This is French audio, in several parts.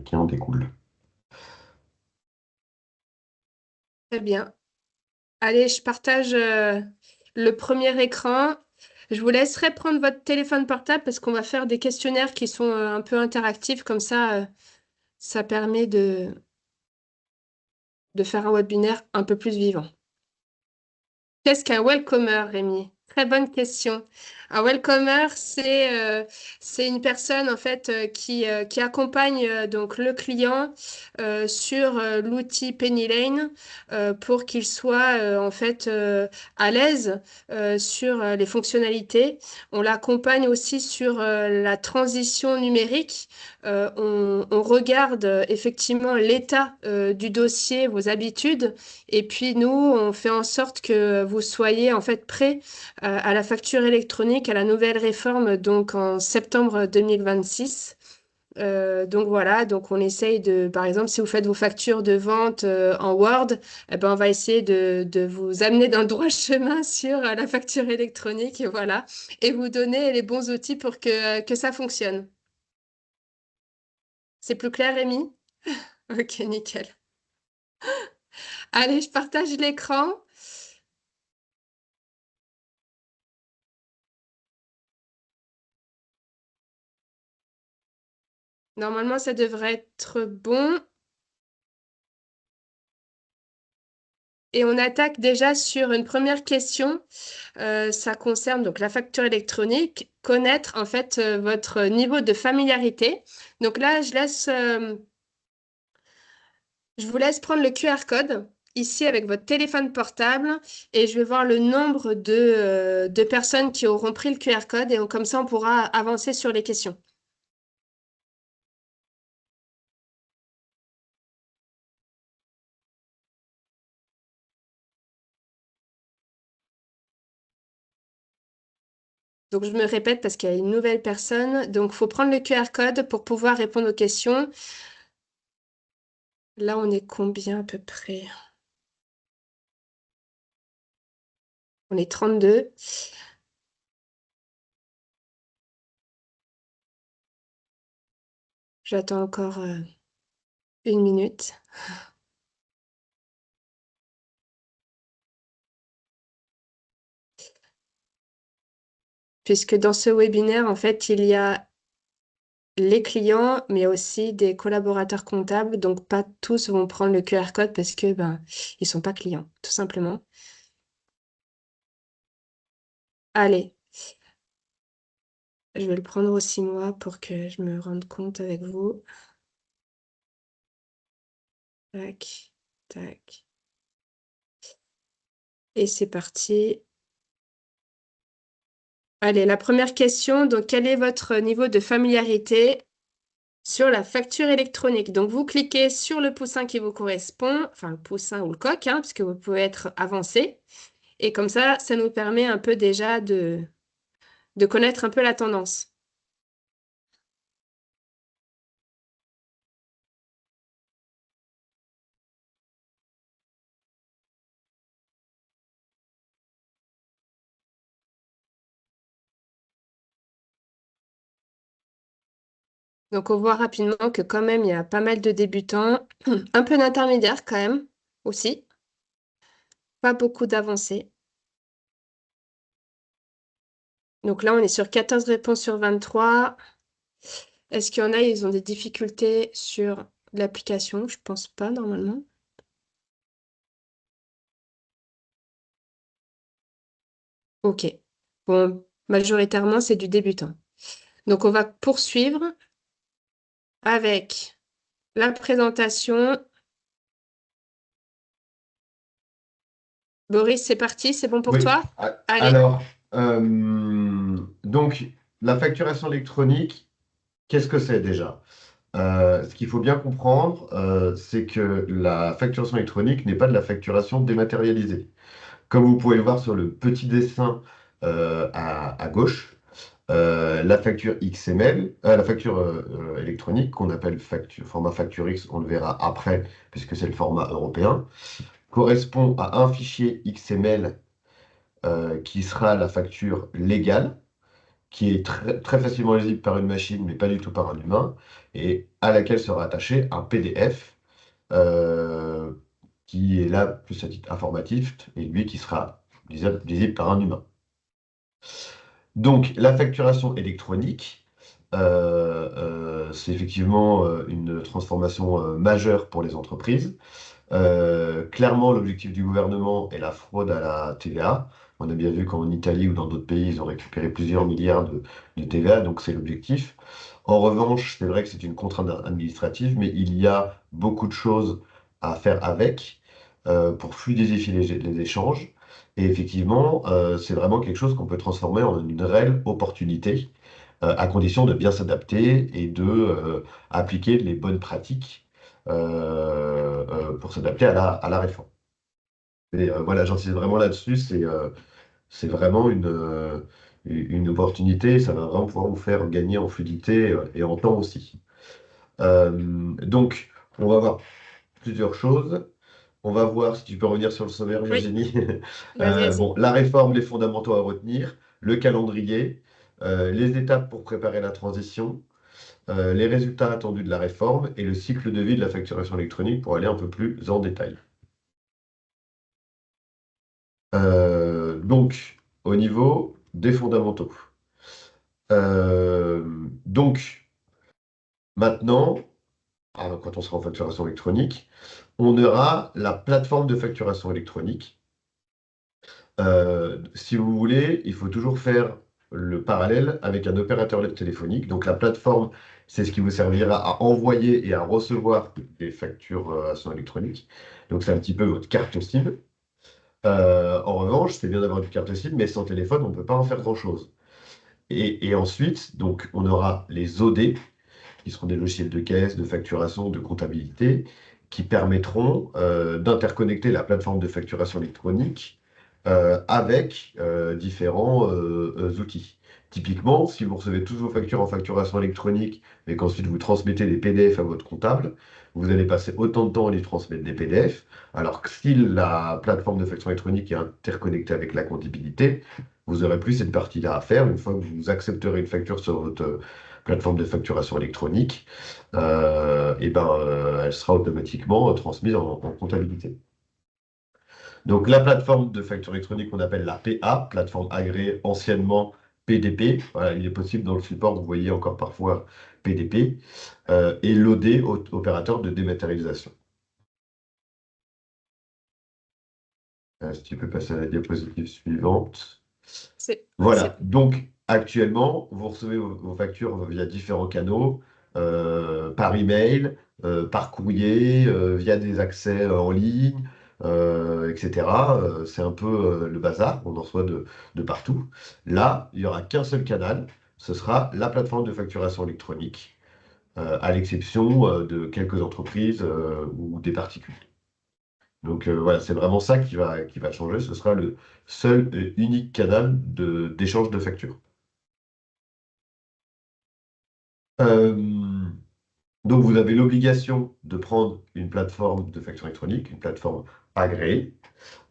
qui en découlent. Très bien. Allez, je partage le premier écran. Je vous laisserai prendre votre téléphone portable parce qu'on va faire des questionnaires qui sont un peu interactifs. Comme ça permet de faire un webinaire un peu plus vivant. Qu'est-ce qu'un welcomer, Rémi? Très bonne question. Un welcomer, c'est une personne en fait qui accompagne donc le client sur l'outil Penny Lane pour qu'il soit en fait à l'aise sur les fonctionnalités. On l'accompagne aussi sur la transition numérique. On regarde effectivement l'état du dossier, vos habitudes. Et puis nous, on fait en sorte que vous soyez en fait prêts à la facture électronique, à la nouvelle réforme, donc en septembre 2026. Donc voilà, donc on essaye de, par exemple, si vous faites vos factures de vente en Word, eh ben on va essayer de vous amener dans le droit chemin sur la facture électronique, et voilà, et vous donner les bons outils pour que ça fonctionne. C'est plus clair, Rémi? Ok, nickel. Allez, je partage l'écran. Normalement, ça devrait être bon. Et on attaque déjà sur une première question. Ça concerne donc la facture électronique, connaître en fait votre niveau de familiarité. Donc là, je vous laisse prendre le QR code ici avec votre téléphone portable et je vais voir le nombre de personnes qui auront pris le QR code et comme ça, on pourra avancer sur les questions. Donc, je me répète parce qu'il y a une nouvelle personne. Donc, il faut prendre le QR code pour pouvoir répondre aux questions. Là, on est combien à peu près? On est 32. J'attends encore une minute. Puisque dans ce webinaire, en fait, il y a les clients, mais aussi des collaborateurs comptables. Donc, pas tous vont prendre le QR code parce que ben, ils sont pas clients, tout simplement. Allez, je vais le prendre aussi moi pour que je me rende compte avec vous. Tac, tac. Et c'est parti. Allez, la première question. Donc, quel est votre niveau de familiarité sur la facture électronique? Donc, vous cliquez sur le poussin qui vous correspond, enfin le poussin ou le coq, hein, parce que vous pouvez être avancé. Et comme ça nous permet un peu déjà de connaître un peu la tendance. Donc, on voit rapidement que quand même, il y a pas mal de débutants, un peu d'intermédiaires quand même aussi, pas beaucoup d'avancées. Donc là, on est sur 14 réponses sur 23. Est-ce qu'il y en a, ils ont des difficultés sur l'application? Je pense pas normalement. Ok. Bon, majoritairement, c'est du débutant. Donc, on va poursuivre avec la présentation. Boris, c'est parti, c'est bon pour Oui. toi? Allez. Alors, donc, la facturation électronique, qu'est-ce que c'est déjà? Ce qu'il faut bien comprendre, c'est que la facturation électronique n'est pas de la facturation dématérialisée. Comme vous pouvez le voir sur le petit dessin à gauche, la facture XML, la facture électronique qu'on appelle format facture X, on le verra après puisque c'est le format européen, correspond à un fichier XML qui sera la facture légale qui est très facilement lisible par une machine, mais pas du tout par un humain, et à laquelle sera attaché un PDF euh, qui est là plus à titre informatif, et lui qui sera lisible par un humain. Donc, la facturation électronique, c'est effectivement une transformation majeure pour les entreprises. Clairement, l'objectif du gouvernement est la fraude à la TVA. On a bien vu qu'en Italie ou dans d'autres pays, ils ont récupéré plusieurs milliards de TVA, donc c'est l'objectif. En revanche, c'est vrai que c'est une contrainte administrative, mais il y a beaucoup de choses à faire avec pour fluidifier les échanges. Et effectivement, c'est vraiment quelque chose qu'on peut transformer en une réelle opportunité, à condition de bien s'adapter et de appliquer les bonnes pratiques pour s'adapter à la réforme. Et voilà, j'insiste vraiment là-dessus, c'est vraiment une opportunité, ça va vraiment pouvoir vous faire gagner en fluidité et en temps aussi. Donc, on va voir plusieurs choses. On va voir si tu peux revenir sur le sommaire, Oui, Virginie. vas-y, vas-y. Bon, la réforme, les fondamentaux à retenir, le calendrier, les étapes pour préparer la transition, les résultats attendus de la réforme et le cycle de vie de la facturation électronique pour aller un peu plus en détail. Donc, au niveau des fondamentaux. Donc, maintenant, quand on sera en facturation électronique, on aura la plateforme de facturation électronique. Si vous voulez, il faut toujours faire le parallèle avec un opérateur téléphonique. Donc la plateforme, c'est ce qui vous servira à envoyer et à recevoir des facturations électroniques. Donc c'est un petit peu votre carte SIM. En revanche, c'est bien d'avoir une carte SIM, mais sans téléphone, on ne peut pas en faire grand-chose. Et ensuite, donc, on aura les OD, qui seront des logiciels de caisse, de facturation, de comptabilité, qui permettront d'interconnecter la plateforme de facturation électronique avec différents outils. Typiquement, si vous recevez toutes vos factures en facturation électronique, mais qu'ensuite vous transmettez des PDF à votre comptable, vous allez passer autant de temps à lui transmettre des PDF, alors que si la plateforme de facturation électronique est interconnectée avec la comptabilité, vous n'aurez plus cette partie-là à faire. Une fois que vous accepterez une facture sur votre plateforme de facturation électronique, elle sera automatiquement transmise en comptabilité. Donc la plateforme de facture électronique qu'on appelle la PA, plateforme agréée anciennement PDP, voilà, il est possible dans le support, vous voyez encore parfois PDP, et l'OD, opérateur de dématérialisation. Si tu peux passer à la diapositive suivante. C'est Voilà, bon. donc actuellement, vous recevez vos factures via différents canaux, par email, par courrier, via des accès en ligne, etc. C'est un peu le bazar, on en reçoit de partout. Là, il n'y aura qu'un seul canal, ce sera la plateforme de facturation électronique, à l'exception de quelques entreprises ou des particuliers. Donc voilà, c'est vraiment ça qui va changer, ce sera le seul et unique canal d'échange de factures. Euh, donc, vous avez l'obligation de prendre une plateforme de facture électronique, une plateforme agréée,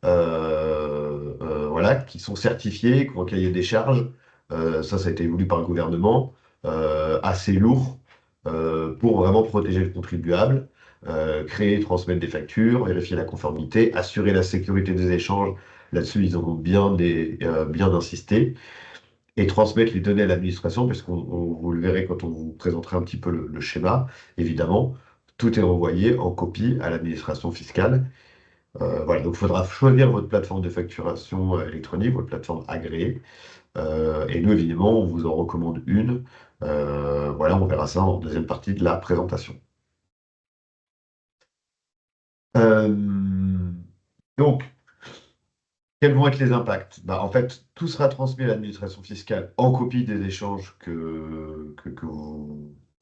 voilà, qui sont certifiées, qui ont un cahier des charges. Ça a été voulu par le gouvernement, assez lourd pour vraiment protéger le contribuable, créer et transmettre des factures, vérifier la conformité, assurer la sécurité des échanges. Là-dessus, ils ont bien insisté et transmettre les données à l'administration, parce vous le verrez quand on vous présentera un petit peu le schéma, évidemment, tout est envoyé en copie à l'administration fiscale. Voilà, donc il faudra choisir votre plateforme de facturation électronique, votre plateforme agréée. Et nous, évidemment, on vous en recommande une. Voilà, on verra ça en deuxième partie de la présentation. Euh, donc, quels vont être les impacts? Bah, en fait, tout sera transmis à l'administration fiscale en copie des échanges que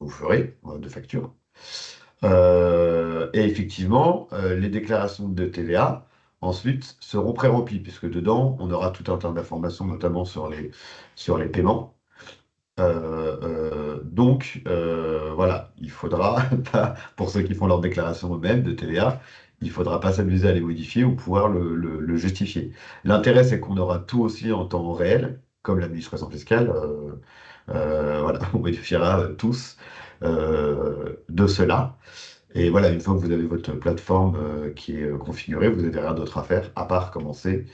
vous ferez de facture. Et effectivement, les déclarations de TVA, ensuite, seront pré-remplies, puisque dedans, on aura tout un tas d'informations, notamment sur les paiements. Voilà, il faudra, pour ceux qui font leur déclaration eux-mêmes de TVA, il faudra pas s'amuser à les modifier ou pouvoir le justifier. L'intérêt, c'est qu'on aura tout aussi en temps réel. comme l'administration fiscale. Voilà, on bénéficiera tous de cela. Et voilà, une fois que vous avez votre plateforme qui est configurée, vous n'avez rien d'autre à faire à part commencer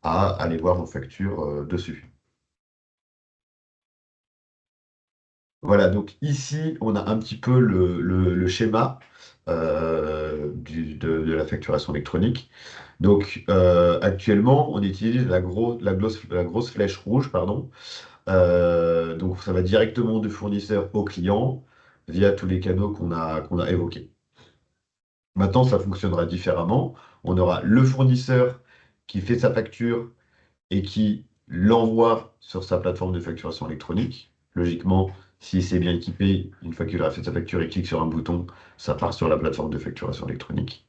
à aller voir vos factures dessus. Voilà, donc ici, on a un petit peu le schéma de la facturation électronique. Donc, actuellement, on utilise la grosse flèche rouge, pardon. Donc, ça va directement du fournisseur au client via tous les canaux qu'on a évoqués. Maintenant, ça fonctionnera différemment. On aura le fournisseur qui fait sa facture et qui l'envoie sur sa plateforme de facturation électronique. Logiquement, si c'est bien équipé, une fois qu'il aura fait sa facture, il clique sur un bouton, ça part sur la plateforme de facturation électronique.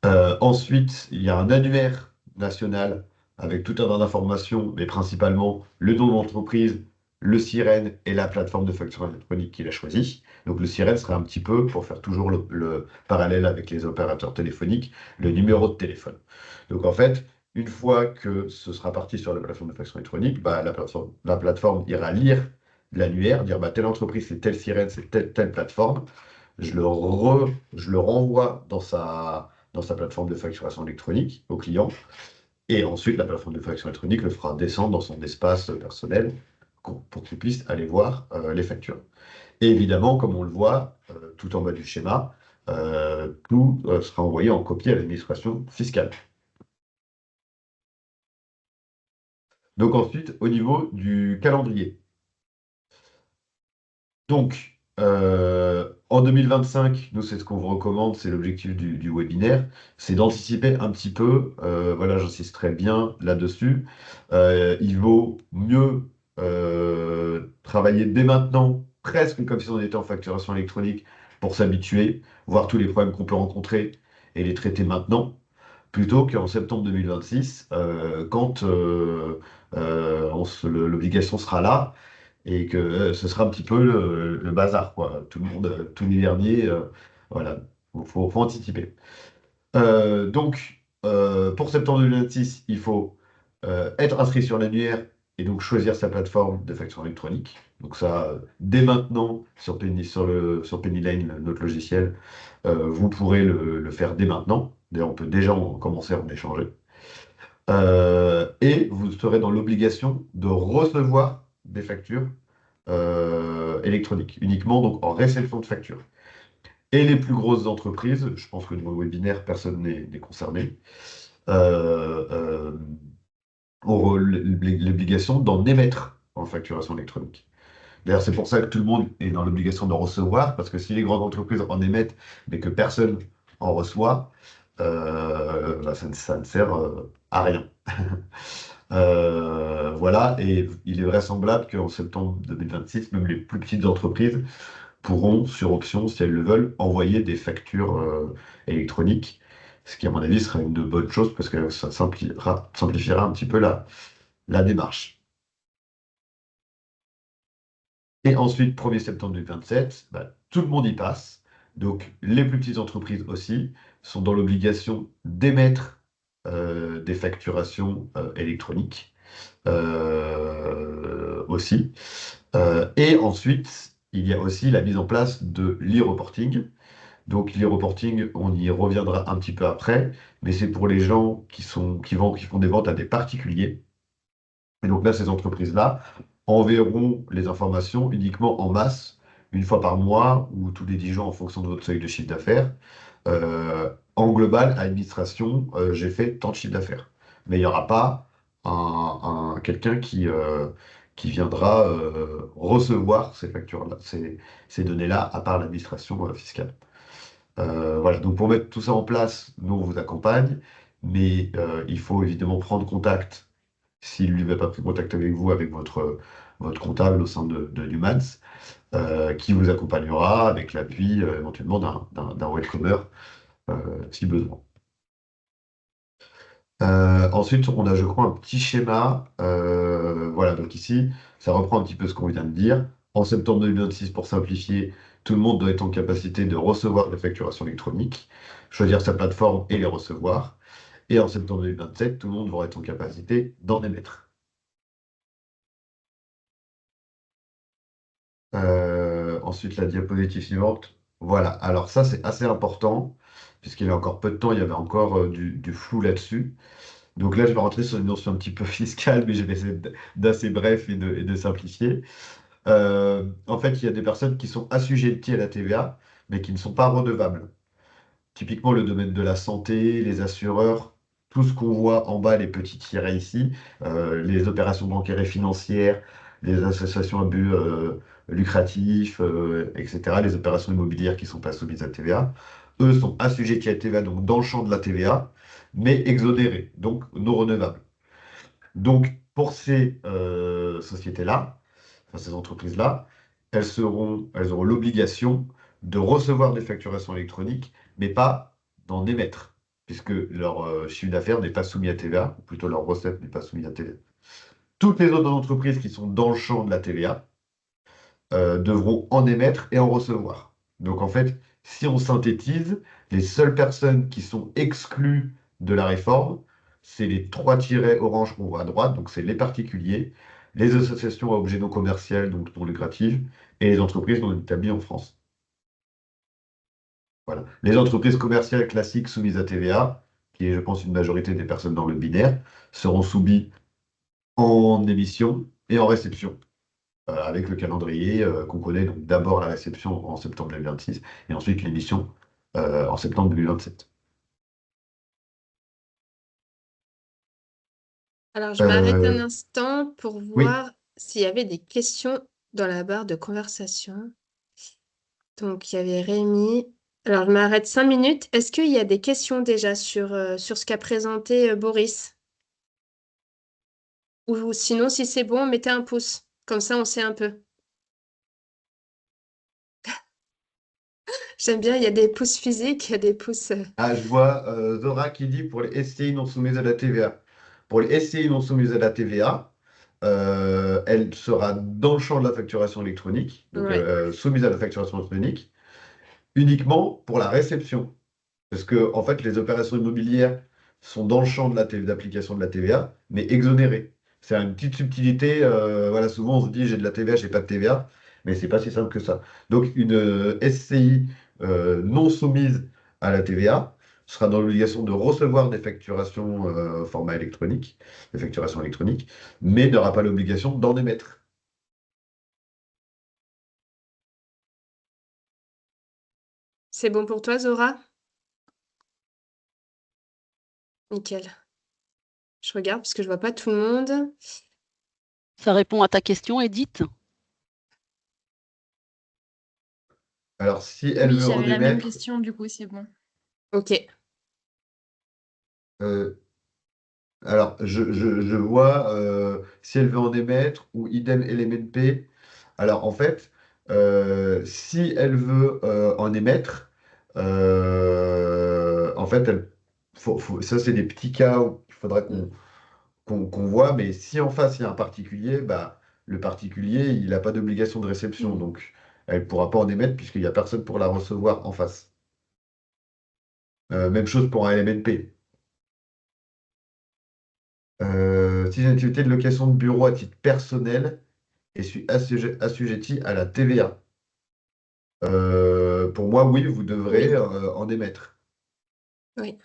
Ensuite, il y a un annuaire national avec tout un tas d'informations, mais principalement le nom de l'entreprise, le SIREN et la plateforme de facturation électronique qu'il a choisi. Donc le SIREN serait un petit peu, pour faire toujours le parallèle avec les opérateurs téléphoniques, le numéro de téléphone. Donc en fait, une fois que ce sera parti sur la plateforme de facturation électronique, bah, la plateforme ira lire l'annuaire, dire bah, telle entreprise, c'est telle SIREN, c'est telle plateforme. Je le renvoie dans sa plateforme de facturation électronique au client. Et ensuite, la plateforme de facturation électronique le fera descendre dans son espace personnel pour qu'il puisse aller voir les factures. Et évidemment, comme on le voit tout en bas du schéma, tout sera envoyé en copie à l'administration fiscale. Donc ensuite, au niveau du calendrier. Donc, en 2025, nous, c'est ce qu'on vous recommande, c'est l'objectif du webinaire, c'est d'anticiper un petit peu, voilà, j'insisterai bien là-dessus. Il vaut mieux travailler dès maintenant, presque comme si on était en facturation électronique, pour s'habituer, voir tous les problèmes qu'on peut rencontrer et les traiter maintenant, plutôt qu'en septembre 2026, quand l'obligation sera là et que ce sera un petit peu le bazar, quoi. Tout le monde, tous les derniers, voilà, faut anticiper. Donc, pour septembre 2026, il faut être inscrit sur l'annuaire et donc choisir sa plateforme de facturation électronique. Donc ça, dès maintenant, sur Pennyline, notre logiciel, vous pourrez le faire dès maintenant. D'ailleurs, on peut déjà commencer à en échanger. Et vous serez dans l'obligation de recevoir des factures électroniques, uniquement donc en réception de factures. Et les plus grosses entreprises, je pense que dans le webinaire, personne n'est concerné, euh, euh, auront l'obligation d'en émettre en facturation électronique. D'ailleurs, c'est pour ça que tout le monde est dans l'obligation de recevoir, parce que si les grandes entreprises en émettent, mais que personne en reçoit, bah, ça ne sert à rien. Voilà, et il est vraisemblable qu'en septembre 2026, même les plus petites entreprises pourront, sur option, si elles le veulent, envoyer des factures électroniques, ce qui, à mon avis, sera une de bonnes choses parce que ça simplifiera un petit peu la démarche. Et ensuite, 1er septembre 2027, bah, tout le monde y passe. Donc, les plus petites entreprises aussi sont dans l'obligation d'émettre des facturations électroniques aussi. Et ensuite, il y a aussi la mise en place de l'e-reporting. Donc, l'e-reporting, on y reviendra un petit peu après, mais c'est pour les gens qui font des ventes à des particuliers. Et donc là, ces entreprises-là enverront les informations uniquement en masse, une fois par mois ou tous les 10 jours en fonction de votre seuil de chiffre d'affaires. En global, à administration, j'ai fait tant de chiffre d'affaires. Mais il n'y aura pas quelqu'un qui viendra recevoir ces factures-là, ces données-là, à part l'administration fiscale. Voilà, donc pour mettre tout ça en place, nous, on vous accompagne, mais il faut évidemment prendre contact s'il lui n'avait pas pris contact avec vous, avec votre comptable au sein de Numans, qui vous accompagnera avec l'appui éventuellement d'un welcomer si besoin. Ensuite, on a, je crois, un petit schéma. Voilà, donc ici, ça reprend un petit peu ce qu'on vient de dire. En septembre 2026, pour simplifier, tout le monde doit être en capacité de recevoir des facturations électroniques, choisir sa plateforme et les recevoir. Et en septembre 2027, tout le monde va être en capacité d'en émettre. Ensuite, la diapositive suivante. Voilà. Alors ça, c'est assez important, puisqu'il y a encore peu de temps, il y avait encore du flou là-dessus. Donc là, je vais rentrer sur une notion un petit peu fiscale, mais je vais essayer d'assez bref et de simplifier. En fait, il y a des personnes qui sont assujetties à la TVA, mais qui ne sont pas redevables. Typiquement, le domaine de la santé, les assureurs, tout ce qu'on voit en bas, les petits tirets ici, les opérations bancaires et financières, les associations à but lucratif, etc., les opérations immobilières qui ne sont pas soumises à TVA, eux sont assujettis à la TVA, donc dans le champ de la TVA, mais exonérés, donc non redevables. Donc, pour ces sociétés-là, enfin, ces entreprises-là, elles auront l'obligation de recevoir des facturations électroniques, mais pas d'en émettre, puisque leur chiffre d'affaires n'est pas soumis à TVA, ou plutôt leur recette n'est pas soumise à TVA. Toutes les autres entreprises qui sont dans le champ de la TVA devront en émettre et en recevoir. Donc en fait, si on synthétise, les seules personnes qui sont exclues de la réforme, c'est les trois tirets orange qu'on voit à droite, donc c'est les particuliers, les associations à objet non commercial, donc non lucratif, et les entreprises non établies en France. Voilà. Les entreprises commerciales classiques soumises à TVA, qui est, je pense, une majorité des personnes dans le binaire, seront soumises en émission et en réception, avec le calendrier qu'on connaît. Donc d'abord la réception en septembre 2026 et ensuite l'émission en septembre 2027. Alors, je m'arrête un Euh, instant pour oui, voir s'il y avait des questions dans la barre de conversation. Donc, il y avait Rémi. Alors, je m'arrête 5 minutes. Est-ce qu'il y a des questions déjà sur ce qu'a présenté Boris? Ou sinon, si c'est bon, mettez un pouce. Comme ça, on sait un peu. J'aime bien, il y a des pouces physiques, il y a des pouces. ah, je vois Zora qui dit pour les SCI non soumises à la TVA. Pour les SCI non soumises à la TVA, elle sera dans le champ de la facturation électronique, donc Ouais. soumise à la facturation électronique, uniquement pour la réception. Parce que, en fait, les opérations immobilières sont dans le champ de d'application de la TVA, mais exonérées. C'est une petite subtilité. Voilà, souvent, on se dit, j'ai de la TVA, j'ai pas de TVA, mais c'est pas si simple que ça. Donc, une SCI non soumise à la TVA sera dans l'obligation de recevoir des facturations au format électronique, des facturations électroniques, mais n'aura pas l'obligation d'en émettre. C'est bon pour toi, Zora? Nickel. Je regarde parce que je vois pas tout le monde. Ça répond à ta question, Edith? Alors, si elle Oui, veut en j'avais la même émettre, question, du coup, c'est bon. Ok. euh, alors, je vois si elle veut en émettre ou idem LMNP. Alors, en fait, si elle veut en émettre, en fait, ça, c'est des petits cas où il faudra qu'on voit. Mais si en face, il y a un particulier, bah, le particulier, il n'a pas d'obligation de réception. Mm. Donc, elle ne pourra pas en émettre puisqu'il n'y a personne pour la recevoir en face. Même chose pour un LMNP. Si j'ai une activité de location de bureau à titre personnel et suis assujetti à la TVA. Pour moi, oui, vous devrez Oui. en émettre. Oui.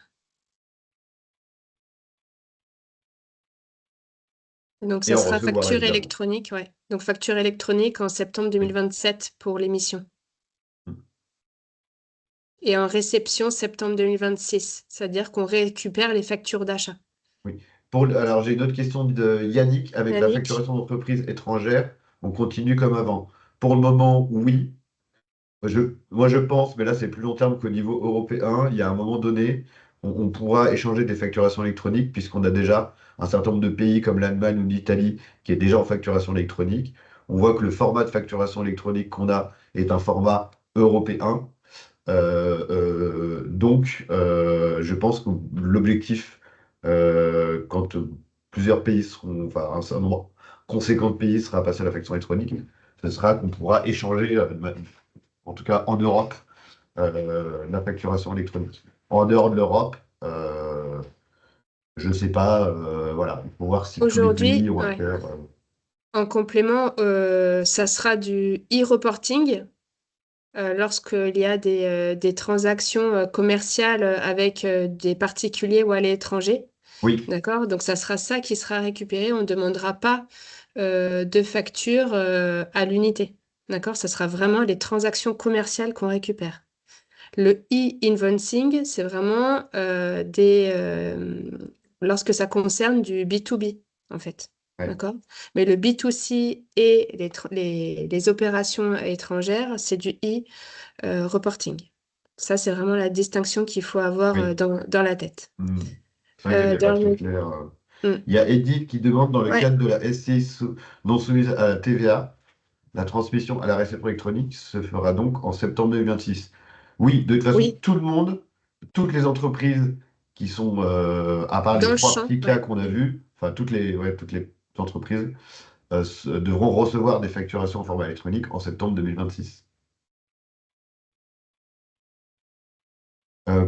Donc, Et ça en sera recevoir, facture évidemment. électronique, ouais. Donc, facture électronique en septembre Oui. 2027 pour l'émission. Mm. Et en réception, septembre 2026. C'est-à-dire qu'on récupère les factures d'achat. Oui. Alors, j'ai une autre question de Yannick. Avec la Yannick? facturation d'entreprise étrangère, on continue comme avant. Pour le moment, oui. Moi, je pense, mais là, c'est plus long terme qu'au niveau européen. Il y a un moment donné, on pourra échanger des facturations électroniques, puisqu'on a déjà un certain nombre de pays comme l'Allemagne ou l'Italie qui est déjà en facturation électronique. On voit que le format de facturation électronique qu'on a est un format européen. Je pense que l'objectif, quand plusieurs pays seront, enfin, un certain nombre conséquent de pays sera passé à la facturation électronique, ce sera qu'on pourra échanger en tout cas en Europe, la facturation électronique. En dehors de l'Europe, je ne sais pas, voilà, il faut voir si tous les Aujourd'hui, pays ont à ouais. faire. En complément, ça sera du e-reporting lorsqu'il y a des transactions commerciales avec des particuliers ou à l'étranger. Oui, D'accord? Donc, ça sera ça qui sera récupéré. On ne demandera pas de facture à l'unité. D'accord? Ça sera vraiment les transactions commerciales qu'on récupère. Le e-invoicing, c'est vraiment lorsque ça concerne du B2B, en fait. ouais, D'accord? Mais le B2C et les opérations étrangères, c'est du e-reporting. Ça, c'est vraiment la distinction qu'il faut avoir oui. dans la tête. Hmm. C'est vrai qu'elle n'est pas Dans très le- claire. Hmm. Il y a Edith qui demande dans le Ouais, cadre de la SCI non soumise à la TVA, la transmission à la réception électronique se fera donc en septembre 2026. Oui, de toute façon, oui, tout le monde, toutes les entreprises qui sont, à part les dans le trois champ, petits cas ouais. qu'on a vus, enfin toutes les entreprises devront recevoir des facturations en format électronique en septembre 2026.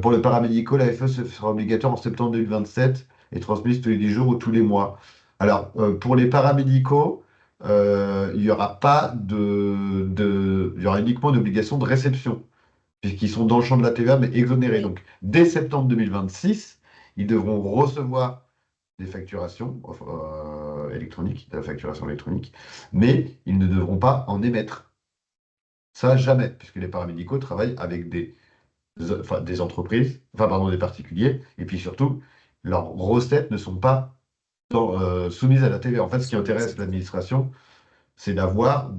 Pour le paramédical, la FE sera obligatoire en septembre 2027 et transmise tous les 10 jours ou tous les mois. Alors, pour les paramédicaux, il n'y aura pas il y aura uniquement une obligation de réception, puisqu'ils sont dans le champ de la TVA, mais exonérés. Oui, Donc, dès septembre 2026, ils devront recevoir des facturations électroniques, de la facturation électronique, mais ils ne devront pas en émettre. Ça, jamais, puisque les paramédicaux travaillent avec des entreprises, enfin, pardon, des particuliers, et puis surtout, leurs recettes ne sont pas soumises à la TVA. En fait, ce qui soumise à intéresse cette- l'administration, c'est d'avoir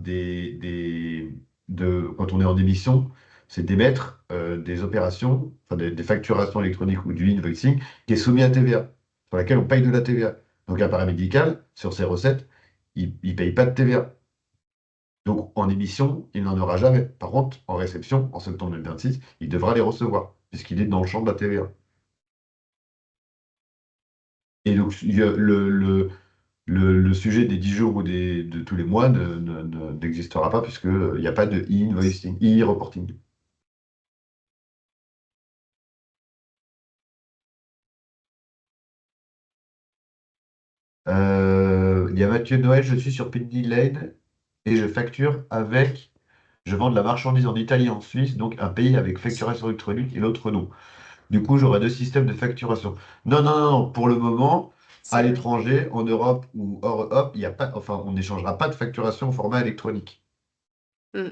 quand on est en émission, c'est d'émettre des opérations, enfin des facturations électroniques ou du invoicing qui est soumis à TVA, sur laquelle on paye de la TVA. Donc un paramédical, sur ses recettes, il ne paye pas de TVA. Donc en émission, il n'en aura jamais. Par contre, en réception, en septembre 2026, il devra les recevoir, puisqu'il est dans le champ de la TVA. Et donc le sujet des 10 jours ou de tous les mois n'existera pas, puisqu'il n'y a pas de e-invoicing, e-reporting. Il y a Mathieu Noël, je suis sur Penny Lane et je facture avec. Je vends de la marchandise en Italie et en Suisse, donc un pays avec facturation électronique et l'autre non. Du coup, j'aurai deux systèmes de facturation. Non, non, non, non. Pour le moment, à C'est vrai. l'étranger, en Europe ou hors Europe, il y a pas, enfin, on n'échangera pas de facturation au format électronique. Hmm.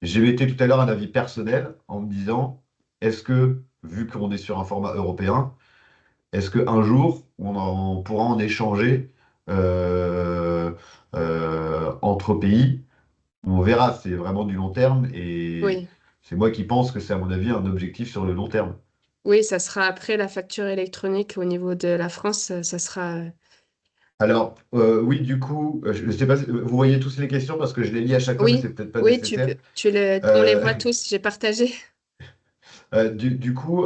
J'ai metté tout à l'heure un avis personnel en me disant, est-ce que, vu qu'on est sur un format européen, est-ce qu'un jour, on pourra en échanger euh, entre pays? On verra, c'est vraiment du long terme et Oui. c'est moi qui pense que c'est, à mon avis, un objectif sur le long terme. Oui, ça sera après la facture électronique au niveau de la France, ça sera. Alors, oui, du coup, je ne sais pas, vous voyez tous les questions parce que je les lis à chaque fois, mais Oui, c'est peut-être pas oui, nécessaire. on les Euh, voit tous, j'ai partagé. du coup,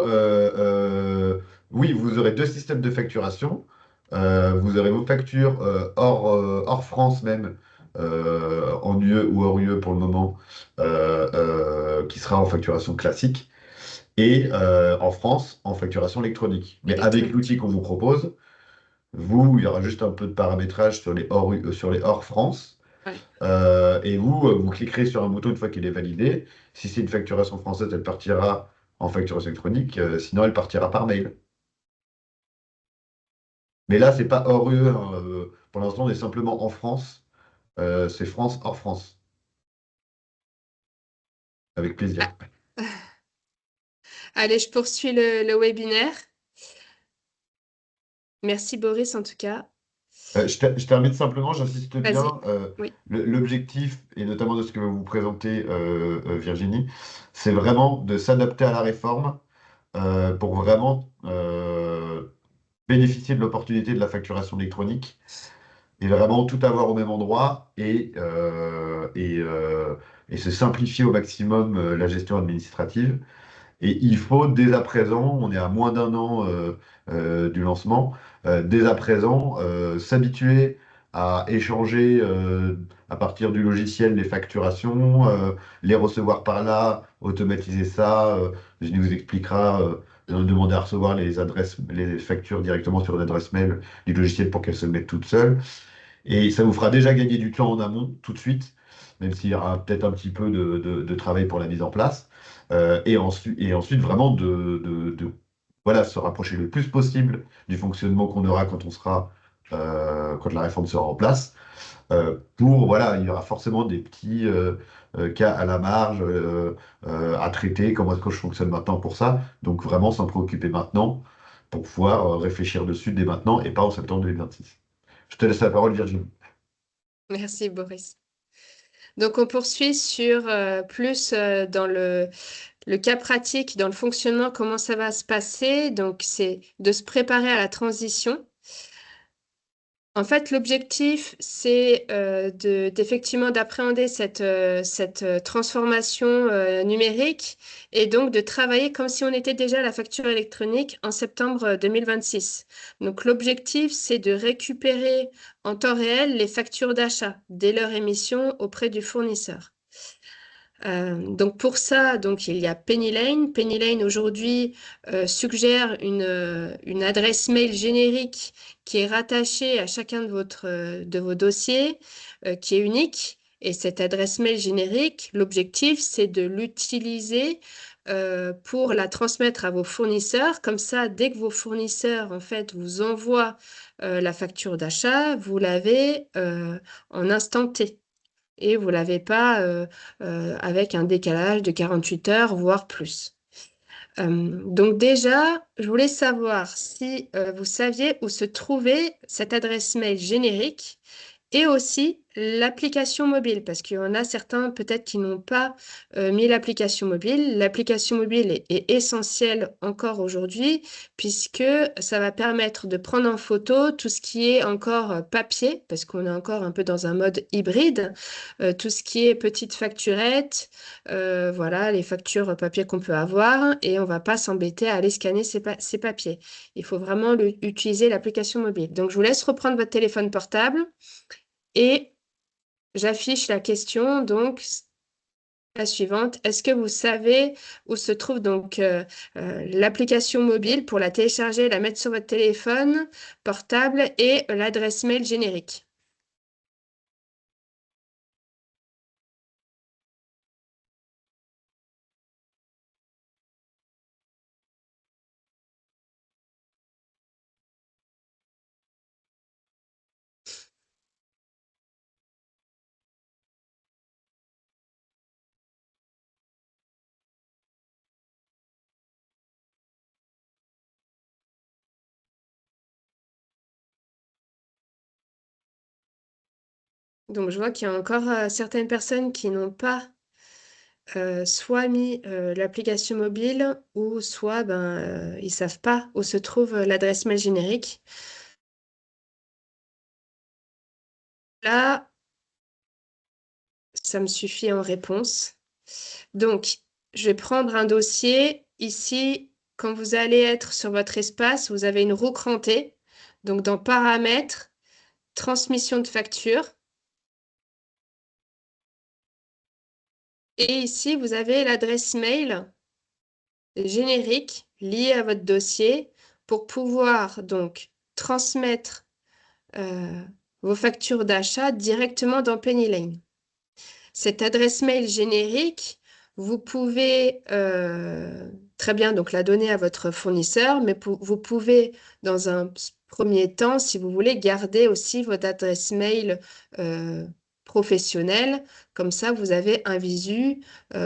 oui, vous aurez deux systèmes de facturation. Vous aurez vos factures hors France même, en UE ou hors UE pour le moment, qui sera en facturation classique, et en France en facturation électronique. Mais avec Électronique. l'outil qu'on vous propose, vous, il y aura juste un peu de paramétrage sur les hors France. Ouais. Et vous, vous cliquerez sur un bouton une fois qu'il est validé. Si c'est une facturation française, elle partira en facturation électronique. Sinon, elle partira par mail. Mais là, c'est pas hors UE, hein. Pour l'instant, on est simplement en France. C'est France hors France. Avec plaisir. Ah, allez, je poursuis le webinaire. Merci Boris en tout cas. Je termine simplement, j'insiste Vas-y. bien. Oui, L'objectif, et notamment de ce que vous présentez, Virginie, c'est vraiment de s'adapter à la réforme pour vraiment bénéficier de l'opportunité de la facturation électronique et vraiment tout avoir au même endroit et se simplifier au maximum la gestion administrative. Et il faut dès à présent, on est à moins d'un an du lancement, dès à présent s'habituer à échanger à partir du logiciel les facturations, les recevoir par là, automatiser ça. Je vous expliquera, demander à recevoir les factures directement sur une adresse mail du logiciel pour qu'elles se mettent toutes seules. Et ça vous fera déjà gagner du temps en amont tout de suite, même s'il y aura peut-être un petit peu de travail pour la mise en place. Et ensuite, vraiment voilà, se rapprocher le plus possible du fonctionnement qu'on aura quand la réforme sera en place. Voilà, il y aura forcément des petits cas à la marge à traiter. Comment est-ce que je fonctionne maintenant pour ça? Donc vraiment s'en préoccuper maintenant pour pouvoir réfléchir dessus dès maintenant et pas en septembre 2026. Je te laisse la parole, Virginie. Merci, Boris. Donc, on poursuit sur plus dans le cas pratique, dans le fonctionnement, comment ça va se passer. Donc, c'est de se préparer à la transition. En fait, l'objectif, c'est d'effectivement d'appréhender cette transformation numérique et donc de travailler comme si on était déjà à la facture électronique en septembre 2026. Donc, l'objectif, c'est de récupérer en temps réel les factures d'achat dès leur émission auprès du fournisseur. Donc pour ça, donc il y a Penny Lane. Penny Lane aujourd'hui suggère une adresse mail générique qui est rattachée à chacun de vos dossiers, qui est unique. Et cette adresse mail générique, l'objectif, c'est de l'utiliser pour la transmettre à vos fournisseurs. Comme ça, dès que vos fournisseurs en fait vous envoient la facture d'achat, vous l'avez en instant T et vous ne l'avez pas avec un décalage de 48 heures, voire plus. Donc déjà, je voulais savoir si vous saviez où se trouvait cette adresse mail générique et aussi l'application mobile, parce qu'il y en a certains peut-être qui n'ont pas mis l'application mobile. L'application mobile est essentielle encore aujourd'hui, puisque ça va permettre de prendre en photo tout ce qui est encore papier, parce qu'on est encore un peu dans un mode hybride, tout ce qui est petite facturette, voilà, les factures papier qu'on peut avoir, et on ne va pas s'embêter à aller scanner ces papiers. Il faut vraiment utiliser l'application mobile. Donc, je vous laisse reprendre votre téléphone portable. Et j'affiche la question, donc la suivante. Est-ce que vous savez où se trouve donc l'application mobile pour la télécharger, la mettre sur votre téléphone portable et l'adresse mail générique? Donc je vois qu'il y a encore certaines personnes qui n'ont pas soit mis l'application mobile ou soit ils ne savent pas où se trouve l'adresse mail générique. Là, ça me suffit en réponse. Donc, je vais prendre un dossier. Ici, quand vous allez être sur votre espace, vous avez une roue crantée. Donc, dans Paramètres, Transmission de facture. Et ici, vous avez l'adresse mail générique liée à votre dossier pour pouvoir donc transmettre euh, vos factures d'achat directement dans Penny Lane. Cette adresse mail générique, vous pouvez très bien donc la donner à votre fournisseur, mais vous pouvez dans un premier temps, si vous voulez, garder aussi votre adresse mail professionnelle. Comme ça, vous avez un visu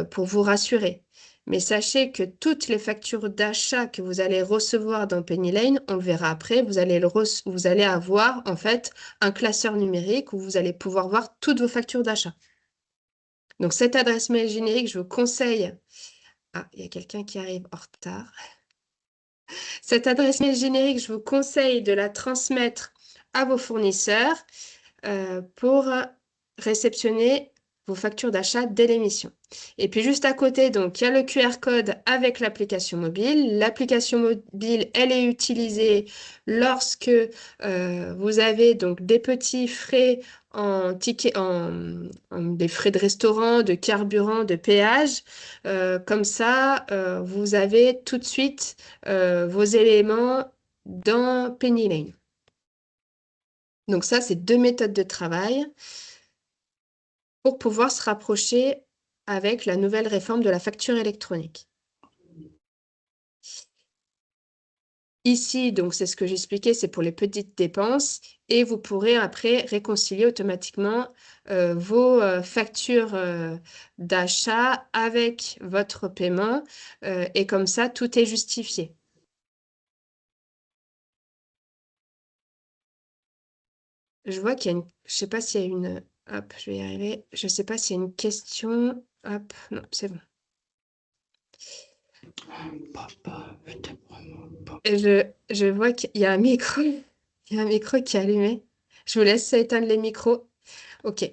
pour vous rassurer. Mais sachez que toutes les factures d'achat que vous allez recevoir dans Penny Lane, on le verra après, vous allez avoir en fait un classeur numérique où vous allez pouvoir voir toutes vos factures d'achat. Donc, cette adresse mail générique, je vous conseille. Ah, il y a quelqu'un qui arrive en retard. Cette adresse mail générique, je vous conseille de la transmettre à vos fournisseurs pour réceptionner vos factures d'achat dès l'émission. Et puis juste à côté, donc, il y a le QR code avec l'application mobile. L'application mobile, elle est utilisée lorsque vous avez donc des petits frais en ticket, des frais de restaurant, de carburant, de péage. Comme ça, vous avez tout de suite vos éléments dans Penny Lane. Donc ça, c'est 2 méthodes de travail pour pouvoir se rapprocher avec la nouvelle réforme de la facture électronique. Ici, donc c'est ce que j'expliquais, c'est pour les petites dépenses et vous pourrez après réconcilier automatiquement vos factures d'achat avec votre paiement et comme ça, tout est justifié. Je vois qu'il y a une... Je sais pas s'il y a une... Hop, je vais y arriver. Je sais pas s'il y a une question. Hop, non, c'est bon. Papa, je t'aime vraiment pas. Et je vois qu'il y a un micro. Il y a un micro qui est allumé. Je vous laisse éteindre les micros. OK.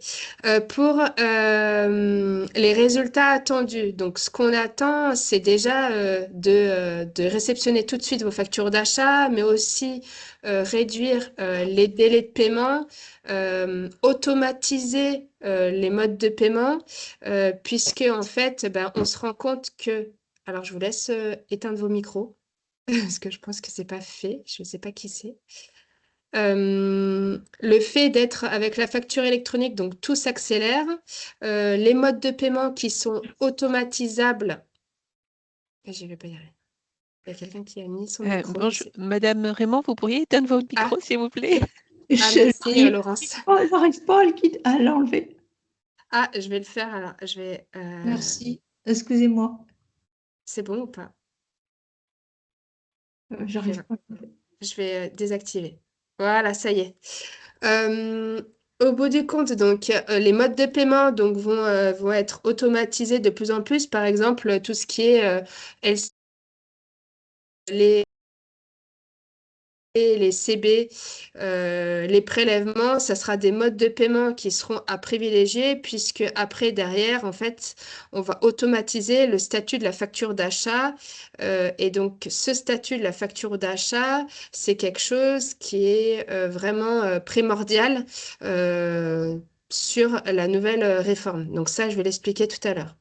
Pour les résultats attendus, donc ce qu'on attend, c'est déjà de réceptionner tout de suite vos factures d'achat, mais aussi réduire les délais de paiement, automatiser les modes de paiement, puisque en fait, ben, on se rend compte que... Alors, je vous laisse éteindre vos micros, parce que je pense que c'est pas fait. Je ne sais pas qui c'est. Le fait d'être avec la facture électronique, donc tout s'accélère. Les modes de paiement qui sont automatisables. J'y vais pas y arriver. Il y a quelqu'un qui a mis son micro. Bonjour, Madame Raymond, vous pourriez éteindre votre micro, s'il vous plaît? Merci, Laurence. J'arrive pas à l'enlever. Ah, je vais le faire alors. Je vais, Merci. Excusez-moi. C'est bon ou pas? J'arrive pas. Je vais désactiver. Voilà, ça y est. Au bout du compte, donc, les modes de paiement donc, vont être automatisés de plus en plus. Par exemple, tout ce qui est les CB, les prélèvements, ça sera des modes de paiement qui seront à privilégier puisque après, derrière, en fait, on va automatiser le statut de la facture d'achat. Et donc, ce statut de la facture d'achat, c'est quelque chose qui est vraiment primordial sur la nouvelle réforme. Donc ça, je vais l'expliquer tout à l'heure.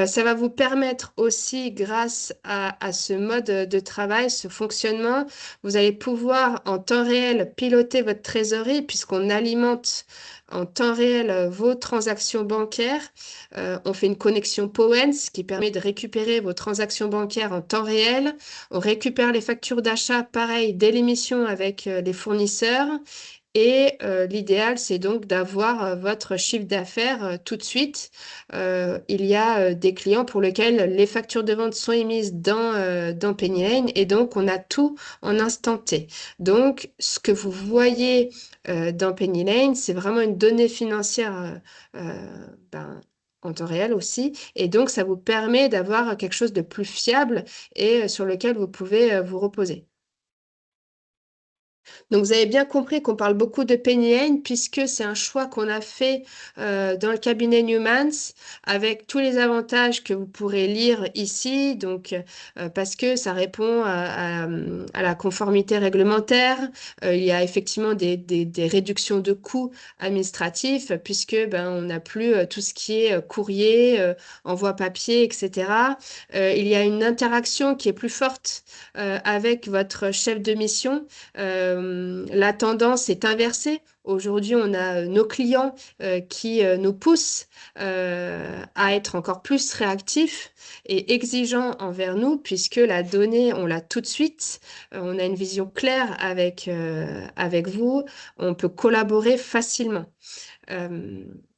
Ça va vous permettre aussi, grâce à ce mode de travail, ce fonctionnement, vous allez pouvoir en temps réel piloter votre trésorerie puisqu'on alimente en temps réel vos transactions bancaires. On fait une connexion POENS qui permet de récupérer vos transactions bancaires en temps réel. On récupère les factures d'achat, pareil, dès l'émission avec les fournisseurs. Et l'idéal, c'est donc d'avoir votre chiffre d'affaires tout de suite. Il y a des clients pour lesquels les factures de vente sont émises dans Penny Lane et donc on a tout en instant T. Donc, ce que vous voyez dans Penny Lane, c'est vraiment une donnée financière en temps réel aussi. Et donc, ça vous permet d'avoir quelque chose de plus fiable et sur lequel vous pouvez vous reposer. Donc, vous avez bien compris qu'on parle beaucoup de Penny Lane puisque c'est un choix qu'on a fait dans le cabinet Newmans avec tous les avantages que vous pourrez lire ici. Donc, parce que ça répond à la conformité réglementaire. Il y a effectivement des réductions de coûts administratifs puisque on n'a plus tout ce qui est courrier, envoi papier, etc. Il y a une interaction qui est plus forte avec votre chef de mission. La tendance est inversée. Aujourd'hui, on a nos clients qui nous poussent à être encore plus réactifs et exigeants envers nous, puisque la donnée, on l'a tout de suite. On a une vision claire avec vous. On peut collaborer facilement.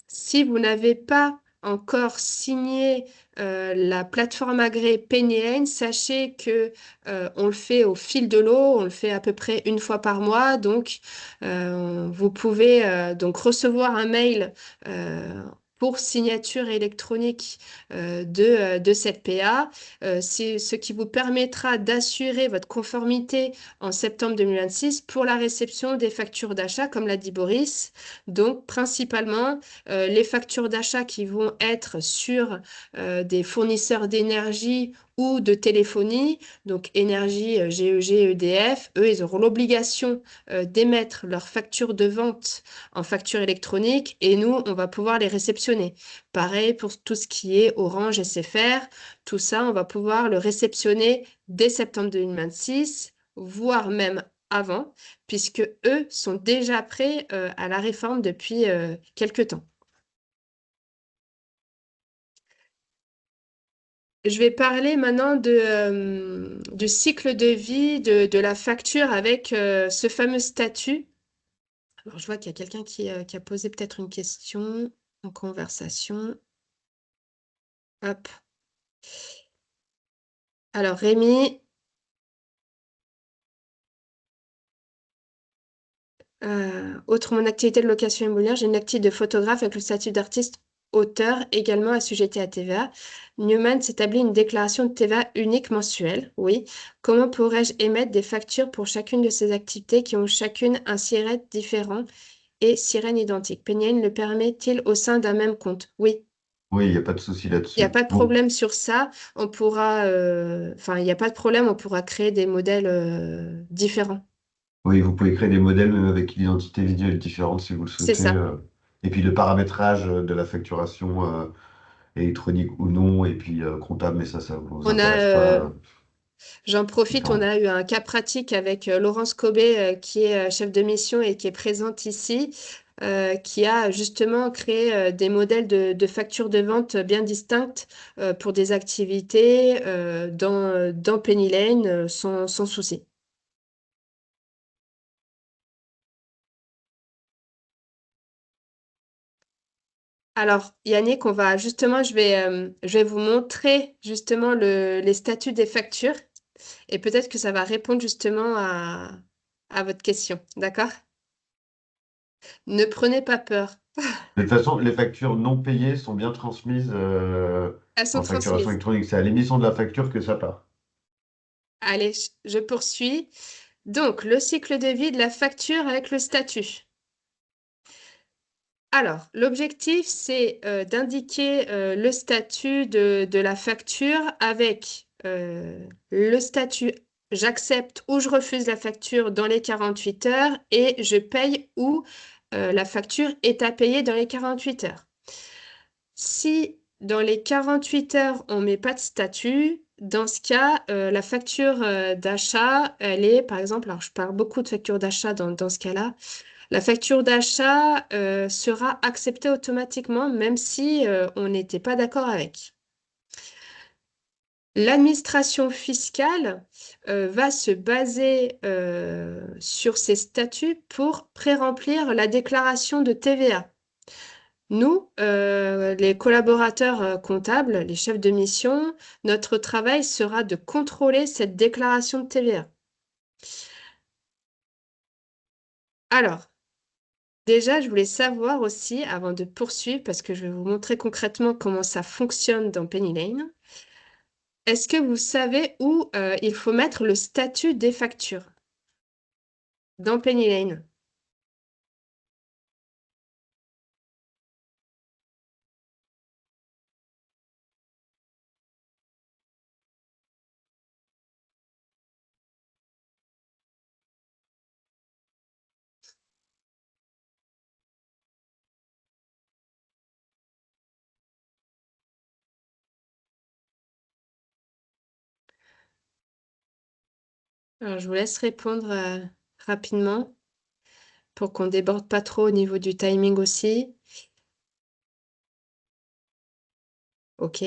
Si vous n'avez pas encore signé la plateforme agréée Penny Lane, sachez que on le fait au fil de l'eau, on le fait à peu près une fois par mois. Donc, vous pouvez donc recevoir un mail pour signature électronique de cette PA. C'est ce qui vous permettra d'assurer votre conformité en septembre 2026 pour la réception des factures d'achat, comme l'a dit Boris. Donc, principalement, les factures d'achat qui vont être sur des fournisseurs d'énergie ou de téléphonie, donc énergie, GEG, EDF, eux, ils auront l'obligation d'émettre leurs factures de vente en facture électronique et nous, on va pouvoir les réceptionner. Pareil pour tout ce qui est Orange, SFR, tout ça, on va pouvoir le réceptionner dès septembre 2026, voire même avant, puisque eux sont déjà prêts à la réforme depuis quelque temps. Je vais parler maintenant du cycle de vie de la facture avec ce fameux statut. Alors, je vois qu'il y a quelqu'un qui a posé peut-être une question en conversation. Hop. Alors, Rémi, outre mon activité de location immobilière, j'ai une activité de photographe avec le statut d'artiste auteur également assujetti à TVA. Newman s'établit une déclaration de TVA unique mensuelle. Oui. Comment pourrais-je émettre des factures pour chacune de ces activités qui ont chacune un SIRET différent et SIREN identique? Pennyline le permet-il au sein d'un même compte? Oui. Oui, il n'y a pas de souci Il n'y a là-dessus. pas de Bon, problème sur ça. On pourra, enfin, il n'y a pas de problème, on pourra créer des modèles différents. oui, vous pouvez créer des modèles même avec une identité visuelle différente si vous le C'est souhaitez. ça. Et puis le paramétrage de la facturation électronique ou non, et puis comptable, mais ça ne vous On a, intéresse pas. j'en profite, on Différent. a eu un cas pratique avec Laurence Cobé, qui est chef de mission et qui est présente ici, qui a justement créé des modèles de factures de vente bien distinctes pour des activités dans Penny Lane sans souci. Alors, Yannick, je vais vous montrer justement les statuts des factures et peut-être que ça va répondre justement à votre question. D'accord? Ne prenez pas peur. De toute façon, les factures non payées sont bien transmises Elles sont en facturation transmises. électronique. C'est à l'émission de la facture que ça part. Allez, je poursuis. Donc, le cycle de vie de la facture avec le statut. Alors, l'objectif, c'est d'indiquer le statut de la facture avec le statut j'accepte ou je refuse la facture dans les 48 heures et je paye ou la facture est à payer dans les 48 heures. Si dans les 48 heures, on ne met pas de statut, dans ce cas, la facture d'achat, elle est, par exemple, alors je parle beaucoup de facture d'achat dans ce cas-là, la facture d'achat sera acceptée automatiquement, même si on n'était pas d'accord avec. L'administration fiscale va se baser sur ces statuts pour pré-remplir la déclaration de TVA. Nous, les collaborateurs comptables, les chefs de mission, notre travail sera de contrôler cette déclaration de TVA. Alors, déjà, je voulais savoir aussi, avant de poursuivre, parce que je vais vous montrer concrètement comment ça fonctionne dans Penny Lane, est-ce que vous savez où il faut mettre le statut des factures dans Penny Lane? Alors, je vous laisse répondre rapidement pour qu'on déborde pas trop au niveau du timing aussi. Ok.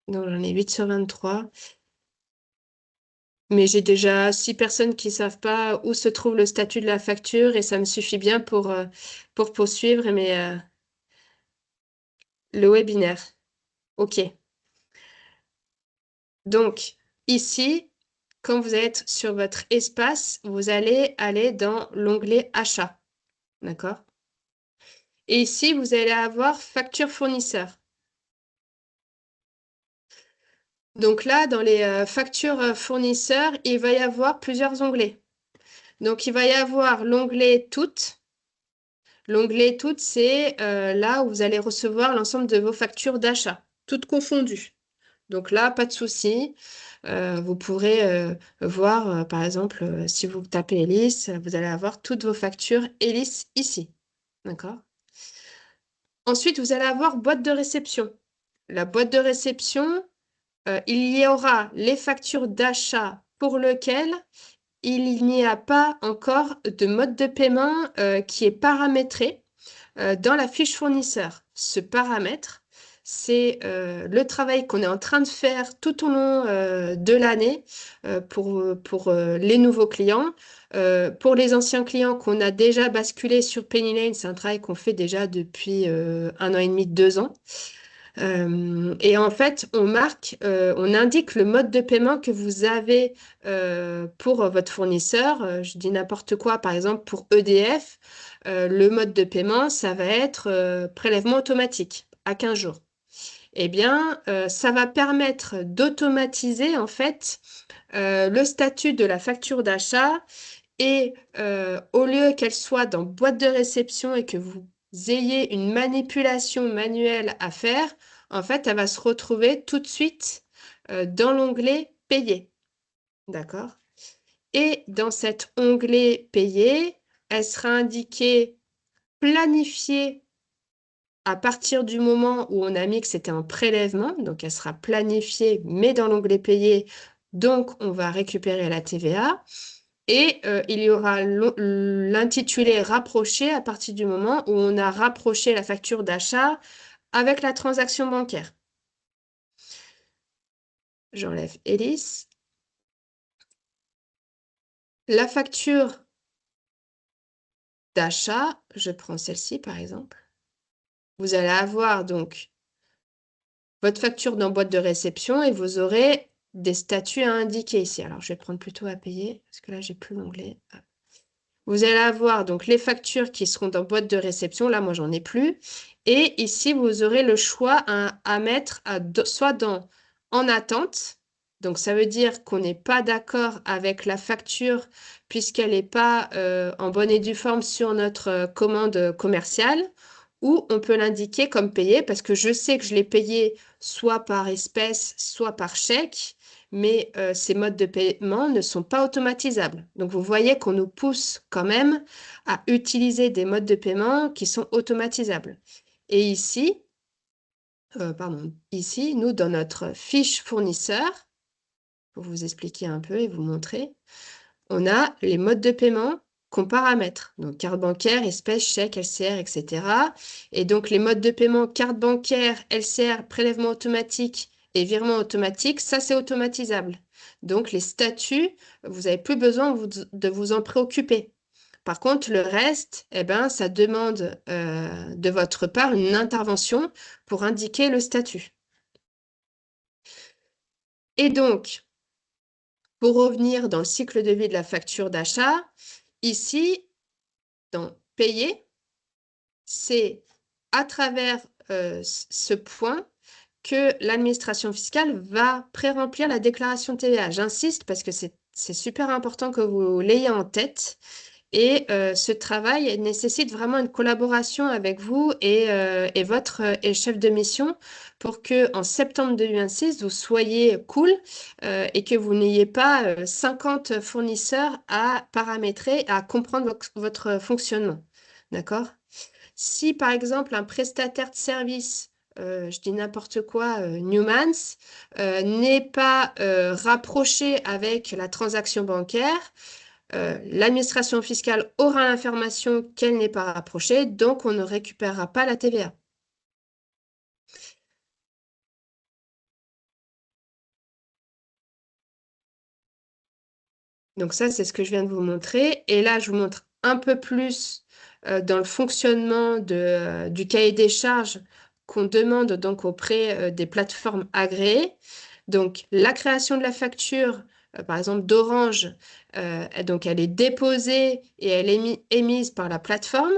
Donc, j'en ai 8 sur 23. Mais j'ai déjà 6 personnes qui ne savent pas où se trouve le statut de la facture et ça me suffit bien pour poursuivre le webinaire. OK. Donc, ici, quand vous êtes sur votre espace, vous allez aller dans l'onglet Achat. D'accord? Et ici, vous allez avoir Facture fournisseur. Donc là, dans les factures fournisseurs, il va y avoir plusieurs onglets. Donc, il va y avoir l'onglet Toutes. L'onglet Toutes, c'est là où vous allez recevoir l'ensemble de vos factures d'achat, toutes confondues. Donc là, pas de souci. Vous pourrez voir, par exemple, si vous tapez Elis, vous allez avoir toutes vos factures Elis ici. D'accord? Ensuite, vous allez avoir boîte de réception. La boîte de réception, il y aura les factures d'achat pour lesquelles il n'y a pas encore de mode de paiement qui est paramétré dans la fiche fournisseur. Ce paramètre, c'est le travail qu'on est en train de faire tout au long de l'année pour les nouveaux clients. Pour les anciens clients qu'on a déjà basculés sur Penny Lane, c'est un travail qu'on fait déjà depuis 1 an et demi, 2 ans. Et en fait, on indique le mode de paiement que vous avez pour votre fournisseur. Je dis n'importe quoi, par exemple pour EDF, le mode de paiement, ça va être prélèvement automatique à 15 jours. Eh bien, ça va permettre d'automatiser en fait le statut de la facture d'achat et au lieu qu'elle soit dans boîte de réception et que vous ayez une manipulation manuelle à faire, en fait, elle va se retrouver tout de suite dans l'onglet Payer. D'accord? Et dans cet onglet Payer, elle sera indiquée Planifier à partir du moment où on a mis que c'était un prélèvement. Donc, elle sera planifiée, mais dans l'onglet Payer. Donc, on va récupérer la TVA. Et il y aura l'intitulé rapproché à partir du moment où on a rapproché la facture d'achat avec la transaction bancaire. J'enlève Hélice. La facture d'achat, je prends celle-ci par exemple. Vous allez avoir donc votre facture dans boîte de réception et vous aurez des statuts à indiquer ici. Alors, je vais prendre plutôt à payer parce que là, j'ai plus l'onglet. Vous allez avoir donc les factures qui seront dans boîte de réception. Là, moi, j'en ai plus. Et ici, vous aurez le choix à mettre soit en attente. Donc, ça veut dire qu'on n'est pas d'accord avec la facture puisqu'elle n'est pas en bonne et due forme sur notre commande commerciale. Ou on peut l'indiquer comme payé parce que je sais que je l'ai payé soit par espèce, soit par chèque mais ces modes de paiement ne sont pas automatisables. Donc, vous voyez qu'on nous pousse quand même à utiliser des modes de paiement qui sont automatisables. Et ici, nous, dans notre fiche fournisseur, pour vous expliquer un peu et vous montrer, on a les modes de paiement qu'on paramètre. Donc, carte bancaire, espèce, chèque, LCR, etc. Et donc, les modes de paiement carte bancaire, LCR, prélèvement automatique et virement automatique, ça, c'est automatisable. Donc, les statuts, vous n'avez plus besoin de vous en préoccuper. Par contre, le reste, eh ben, ça demande de votre part une intervention pour indiquer le statut. Et donc, pour revenir dans le cycle de vie de la facture d'achat, ici, dans Payer, c'est à travers ce point que l'administration fiscale va pré-remplir la déclaration TVA. J'insiste parce que c'est super important que vous l'ayez en tête. Et ce travail nécessite vraiment une collaboration avec vous et votre chef de mission pour que en septembre 2026, vous soyez cool et que vous n'ayez pas 50 fournisseurs à paramétrer, à comprendre votre fonctionnement. D'accord? Si par exemple un prestataire de service, je dis n'importe quoi, Newmans, n'est pas rapproché avec la transaction bancaire, l'administration fiscale aura l'information qu'elle n'est pas rapprochée, donc on ne récupérera pas la TVA. Donc ça, c'est ce que je viens de vous montrer. Et là, je vous montre un peu plus dans le fonctionnement du cahier des charges qu'on demande donc auprès des plateformes agréées. Donc, la création de la facture, par exemple d'Orange, donc elle est déposée et elle est émise par la plateforme.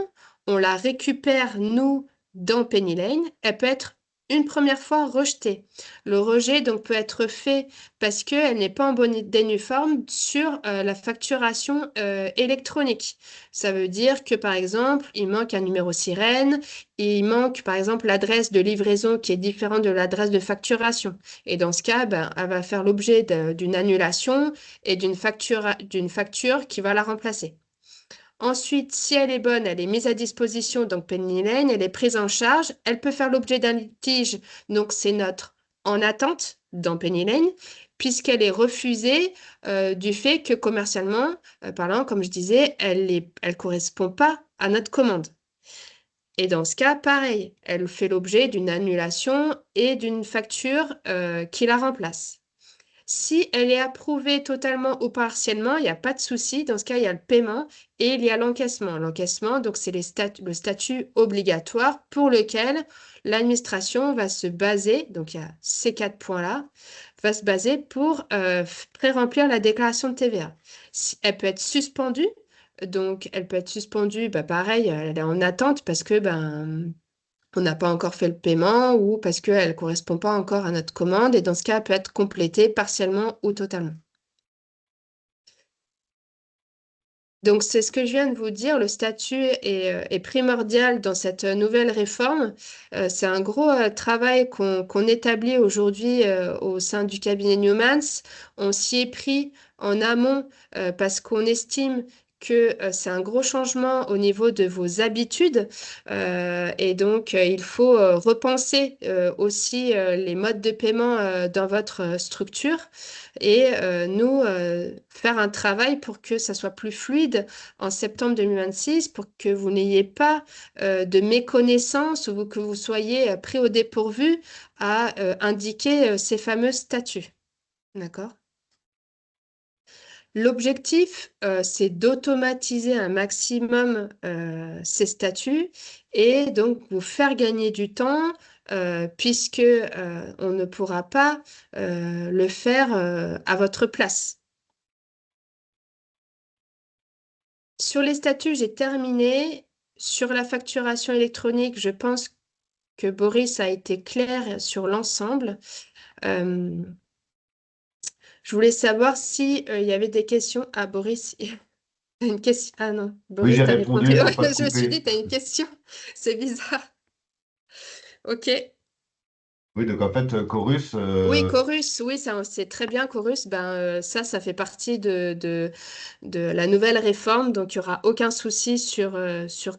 On la récupère, nous, dans Penny Lane. Elle peut être une première fois rejetée. Le rejet donc peut être fait parce qu'elle n'est pas en bonne et due forme sur la facturation électronique. Ça veut dire que, par exemple, il manque un numéro sirène, il manque, par exemple, l'adresse de livraison qui est différente de l'adresse de facturation. Et dans ce cas, ben, elle va faire l'objet d'une annulation et d'une facture qui va la remplacer. Ensuite, si elle est bonne, elle est mise à disposition, donc Penny Lane, elle est prise en charge. Elle peut faire l'objet d'un litige, donc c'est notre en attente dans Penny Lane, puisqu'elle est refusée du fait que commercialement parlant, comme je disais, elle correspond pas à notre commande. Et dans ce cas, pareil, elle fait l'objet d'une annulation et d'une facture qui la remplace. Si elle est approuvée totalement ou partiellement, il n'y a pas de souci. Dans ce cas, il y a le paiement et il y a l'encaissement. L'encaissement, donc, c'est le statut obligatoire pour lequel l'administration va se baser, donc il y a ces 4 points-là, va se baser pour pré-remplir la déclaration de TVA. Elle peut être suspendue. Donc, elle peut être suspendue, bah, pareil, elle est en attente parce que on n'a pas encore fait le paiement ou parce qu'elle ne correspond pas encore à notre commande. Et dans ce cas, elle peut être complétée partiellement ou totalement. Donc, c'est ce que je viens de vous dire. Le statut est primordial dans cette nouvelle réforme. C'est un gros travail qu'on établit aujourd'hui au sein du cabinet Newmans. On s'y est pris en amont parce qu'on estime que c'est un gros changement au niveau de vos habitudes. Et donc, il faut repenser aussi les modes de paiement dans votre structure et nous faire un travail pour que ça soit plus fluide en septembre 2026 pour que vous n'ayez pas de méconnaissance ou que vous soyez pris au dépourvu à indiquer ces fameux statuts. D'accord? L'objectif, c'est d'automatiser un maximum ces statuts et donc vous faire gagner du temps puisque on ne pourra pas le faire à votre place. Sur les statuts, j'ai terminé. Sur la facturation électronique, je pense que Boris a été clair sur l'ensemble. Je voulais savoir si il y avait des questions. Ah, Boris, il y a une question. Ah non, Oui, Boris, j'ai t'as répondu répondu. pour pas te Je me suis dit, couper. t'as une question. C'est bizarre. Ok. Oui, donc en fait, Chorus, Oui, Chorus, oui, c'est très bien, Chorus. Ça fait partie de la nouvelle réforme, donc il n'y aura aucun souci sur Chorus sauf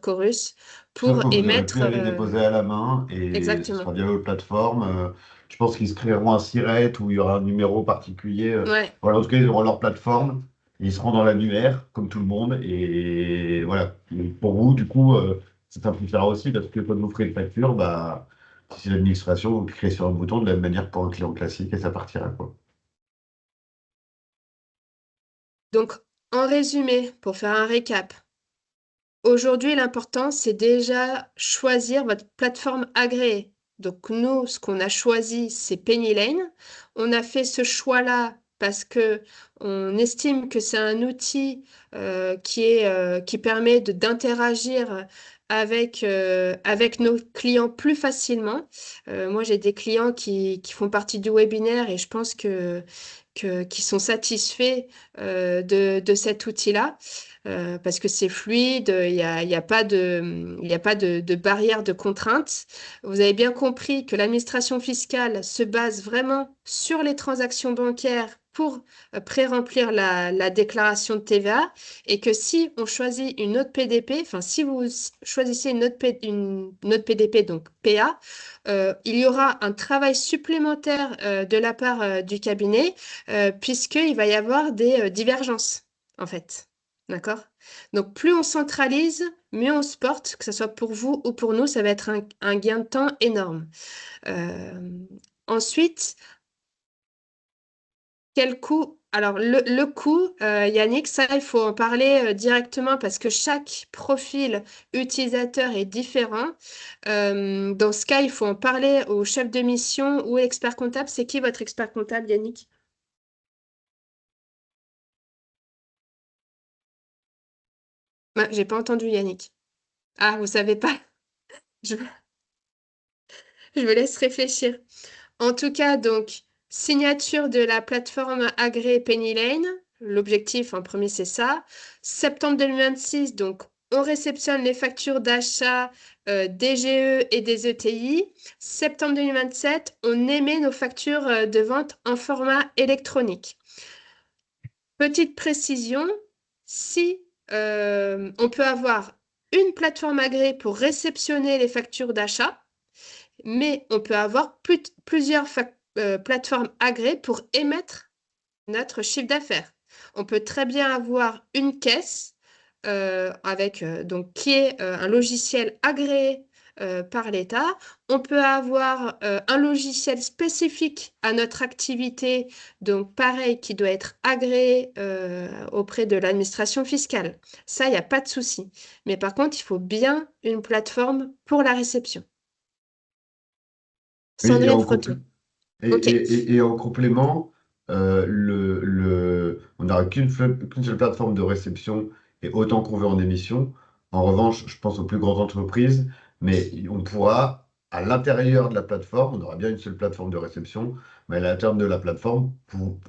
pour que vous n'aurez plus émettre. à les déposer à la main et ce Exactement. sera via votre plateforme. Je pense qu'ils se créeront un SIRET où il y aura un numéro particulier. Ouais. Voilà, en tout cas, ils auront leur plateforme. Ils seront dans l'annuaire, comme tout le monde. Et voilà. Et pour vous, du coup, ça simplifiera aussi parce que quand vous ferez une facture, bah, si c'est l'administration, vous cliquez sur un bouton de la même manière que pour un client classique et ça partira, quoi. Donc, en résumé, pour faire un récap, aujourd'hui, l'important, c'est déjà choisir votre plateforme agréée. Donc, nous, ce qu'on a choisi, c'est Penny Lane. On a fait ce choix-là parce que on estime que c'est un outil qui permet d'interagir avec nos clients plus facilement. Moi, j'ai des clients qui font partie du webinaire et je pense qu'ils sont satisfaits de cet outil-là parce que c'est fluide, il y a pas de barrière de contrainte. Vous avez bien compris que l'administration fiscale se base vraiment sur les transactions bancaires pour pré-remplir la déclaration de TVA et que si on choisit une autre PDP, enfin si vous choisissez une autre PDP, donc PA, il y aura un travail supplémentaire de la part du cabinet puisqu'il va y avoir des divergences en fait. D'accord? Donc, plus on centralise, mieux on se porte, que ce soit pour vous ou pour nous, ça va être un gain de temps énorme. Euh, ensuite, quel coût? Alors, le coût, Yannick, ça, il faut en parler directement parce que chaque profil utilisateur est différent. Dans ce cas, il faut en parler au chef de mission ou expert comptable. C'est qui votre expert comptable, Yannick? Ah, j'ai pas entendu, Yannick. Ah, vous savez pas? Je, je me laisse réfléchir. En tout cas, donc, signature de la plateforme agréée Penny Lane. L'objectif en premier, c'est ça. Septembre 2026, donc, on réceptionne les factures d'achat des GE et des ETI. Septembre 2027, on émet nos factures de vente en format électronique. Petite précision, si on peut avoir une plateforme agréée pour réceptionner les factures d'achat, mais on peut avoir plusieurs plateformes agréées pour émettre notre chiffre d'affaires. On peut très bien avoir une caisse donc, qui est un logiciel agréé par l'État. On peut avoir un logiciel spécifique à notre activité, donc pareil, qui doit être agréé auprès de l'administration fiscale. Ça, il n'y a pas de souci. Mais par contre, il faut bien une plateforme pour la réception. Oui, Sandrine Freton. Ok. et en complément, on n'aura qu'une seule plateforme de réception et autant qu'on veut en émission. En revanche, je pense aux plus grandes entreprises, mais on pourra, à l'intérieur de la plateforme, on aura bien une seule plateforme de réception, mais à l'intérieur de la plateforme,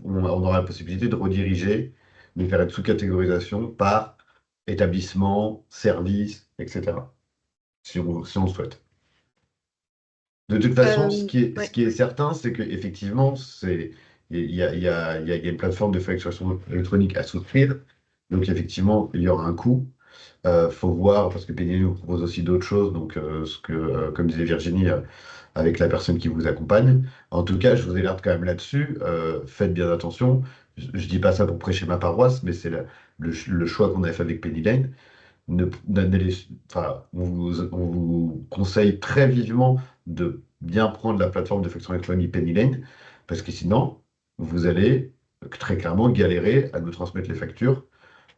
on aura la possibilité de rediriger, de faire une sous-catégorisation par établissement, service, etc., si on le souhaite. De toute façon, ce Ouais. qui est certain, c'est qu'effectivement, il y a une plateforme de facturation électronique à souscrire. Donc, effectivement, il y aura un coût. Faut voir, parce que Penny nous propose aussi d'autres choses. Donc, comme disait Virginie, avec la personne qui vous accompagne. En tout cas, je vous alerte quand même là-dessus. Faites bien attention. Je dis pas ça pour prêcher ma paroisse, mais c'est le choix qu'on a fait avec Penny Lane. Enfin, on vous conseille très vivement de bien prendre la plateforme de facturation électronique Penny Lane, parce que sinon, vous allez très clairement galérer à nous transmettre les factures,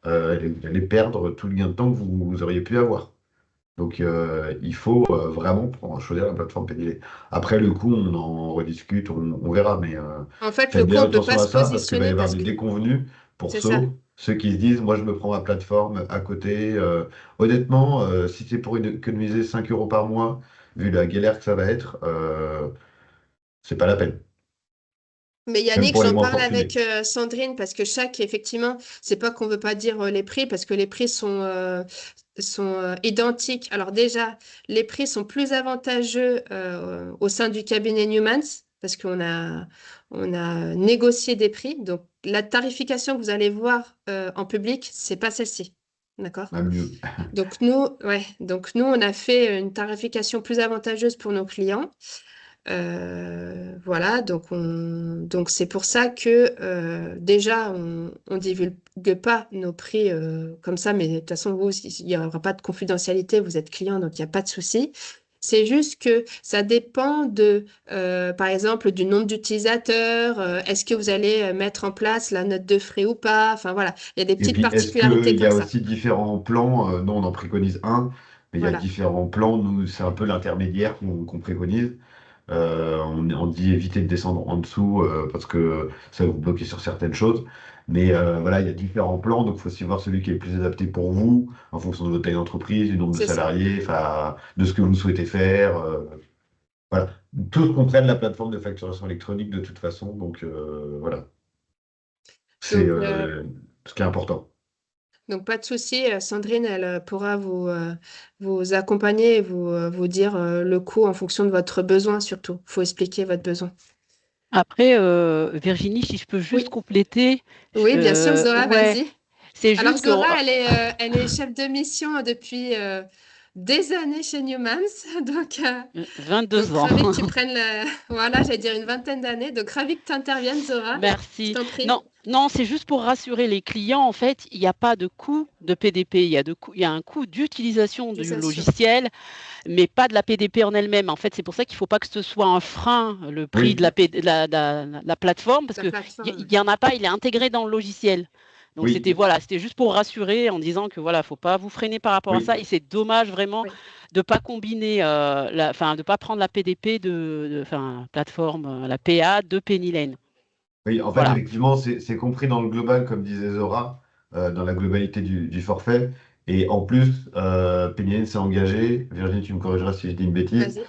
et vous allez perdre tout le gain de temps que vous auriez pu avoir. Donc, il faut vraiment choisir la plateforme Penny Lane. Après, le coup, on en rediscute, on verra, mais En fait, le faites coup, bien on ne peut pas attention à se ça, parce qu'il va y positionner avoir parce des que déconvenus pour c'est ça. ceux qui se disent, moi, je me prends ma plateforme à côté. Honnêtement, si c'est pour économiser 5 euros par mois, vu la galère que ça va être, c'est pas la peine, Mais même Yannick, pour les j'en moins parle avec fortunés. Sandrine parce que effectivement, c'est pas qu'on veut pas dire les prix parce que les prix sont identiques. Alors déjà, les prix sont plus avantageux au sein du cabinet Newmans parce qu'on a négocié des prix. Donc la tarification que vous allez voir en public, c'est pas celle-ci. D'accord? Même mieux. Donc nous, on a fait une tarification plus avantageuse pour nos clients. Voilà, donc c'est pour ça que déjà, on divulgue pas nos prix comme ça, mais de toute façon, vous, il n'y aura pas de confidentialité, vous êtes client, donc il n'y a pas de souci. C'est juste que ça dépend par exemple, du nombre d'utilisateurs, est-ce que vous allez mettre en place la note de frais ou pas, enfin voilà, il y a des Et petites puis, est-ce particularités qu'il y comme a ça. aussi différents plans? Nous, on en préconise un, mais il y a Voilà, différents plans. Nous, c'est un peu l'intermédiaire qu'on préconise. On dit éviter de descendre en dessous parce que ça va vous bloquer sur certaines choses. Mais voilà, il y a différents plans, donc il faut aussi voir celui qui est le plus adapté pour vous, en fonction de votre taille d'entreprise, du nombre de c'est ça. salariés, enfin, de ce que vous souhaitez faire. Voilà. Tous comprennent la plateforme de facturation électronique de toute façon, donc voilà, c'est Donc, ce qui est important. Donc, pas de souci, Sandrine, elle pourra vous accompagner et vous dire le coût en fonction de votre besoin, surtout. Il faut expliquer votre besoin. Après, Virginie, si je peux juste Oui, compléter, oui, bien sûr, Zora, ouais, vas-y. c'est Alors, juste que Zora, elle est chef de mission depuis des années chez Newmans. Donc, 22 donc ans. ravi que tu prennes Voilà, j'allais dire une vingtaine d'années. Donc, ravi que tu interviennes, Zora. Je Merci. t'en prie. Non, non, c'est juste pour rassurer les clients. En fait, il n'y a pas de coût de PDP. Il y a un coût d'utilisation du Utilisation. logiciel, mais pas de la PDP en elle-même. En fait, c'est pour ça qu'il ne faut pas que ce soit un frein, le prix de Oui, la plateforme, parce La que plateforme. il y en a pas, il est intégré dans le logiciel. Donc oui, c'était juste pour rassurer en disant que voilà, faut pas vous freiner par rapport à oui. ça. Et c'est dommage vraiment Oui. de pas combiner, de pas prendre la PDP plateforme, la PA de Penny Lane. Oui, en fait, Voilà. effectivement, c'est compris dans le global, comme disait Zora, dans la globalité du forfait. Et en plus, Péniel s'est engagé, Virginie, tu me corrigeras si je dis une bêtise, Vas-y.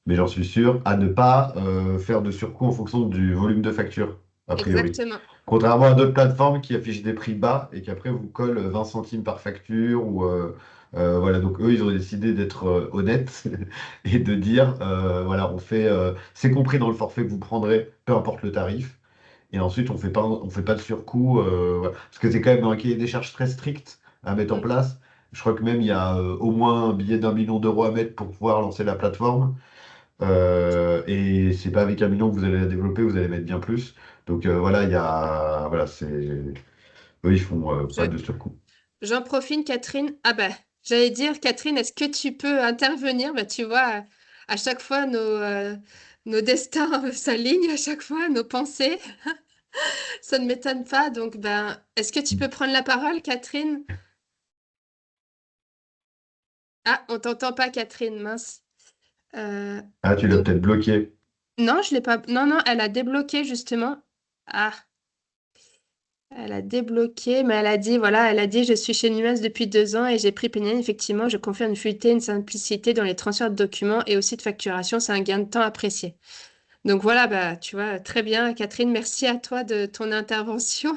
mais j'en suis sûr, à ne pas faire de surcoût en fonction du volume de facture, a priori. Exactement. Contrairement à d'autres plateformes qui affichent des prix bas et qui après vous collent 20 centimes par facture. Voilà, donc eux, ils ont décidé d'être honnêtes et de dire, voilà, c'est compris dans le forfait que vous prendrez, peu importe le tarif. Et ensuite, on fait pas de surcoût, voilà. Parce que c'est quand même un cahier des charges très strict à mettre en Mm. place. Je crois que même il y a au moins un billet d'1 million d'euros à mettre pour pouvoir lancer la plateforme. Et c'est pas avec 1 million que vous allez la développer, vous allez mettre bien plus. Donc voilà, voilà, eux, ils font Je- pas de surcoût. J'en profite, Catherine. Ah ben, j'allais dire, Catherine, est-ce que tu peux intervenir? Ben, tu vois, à chaque fois, nos destins s'alignent, à chaque fois, nos pensées. Ça ne m'étonne pas. Donc, ben, est-ce que tu peux prendre la parole, Catherine? Ah, on t'entend pas, Catherine, mince. Euh, Ah, tu l'as donc, peut-être bloqué. non, je l'ai pas. Non, non, elle a débloqué, justement. Ah, elle a débloqué, mais elle a dit, voilà, elle a dit, je suis chez Nuance depuis 2 ans et j'ai pris Penny. Effectivement, je confirme une fluidité, une simplicité dans les transferts de documents et aussi de facturation. C'est un gain de temps apprécié. Donc voilà, bah, tu vois, très bien, Catherine, merci à toi de ton intervention.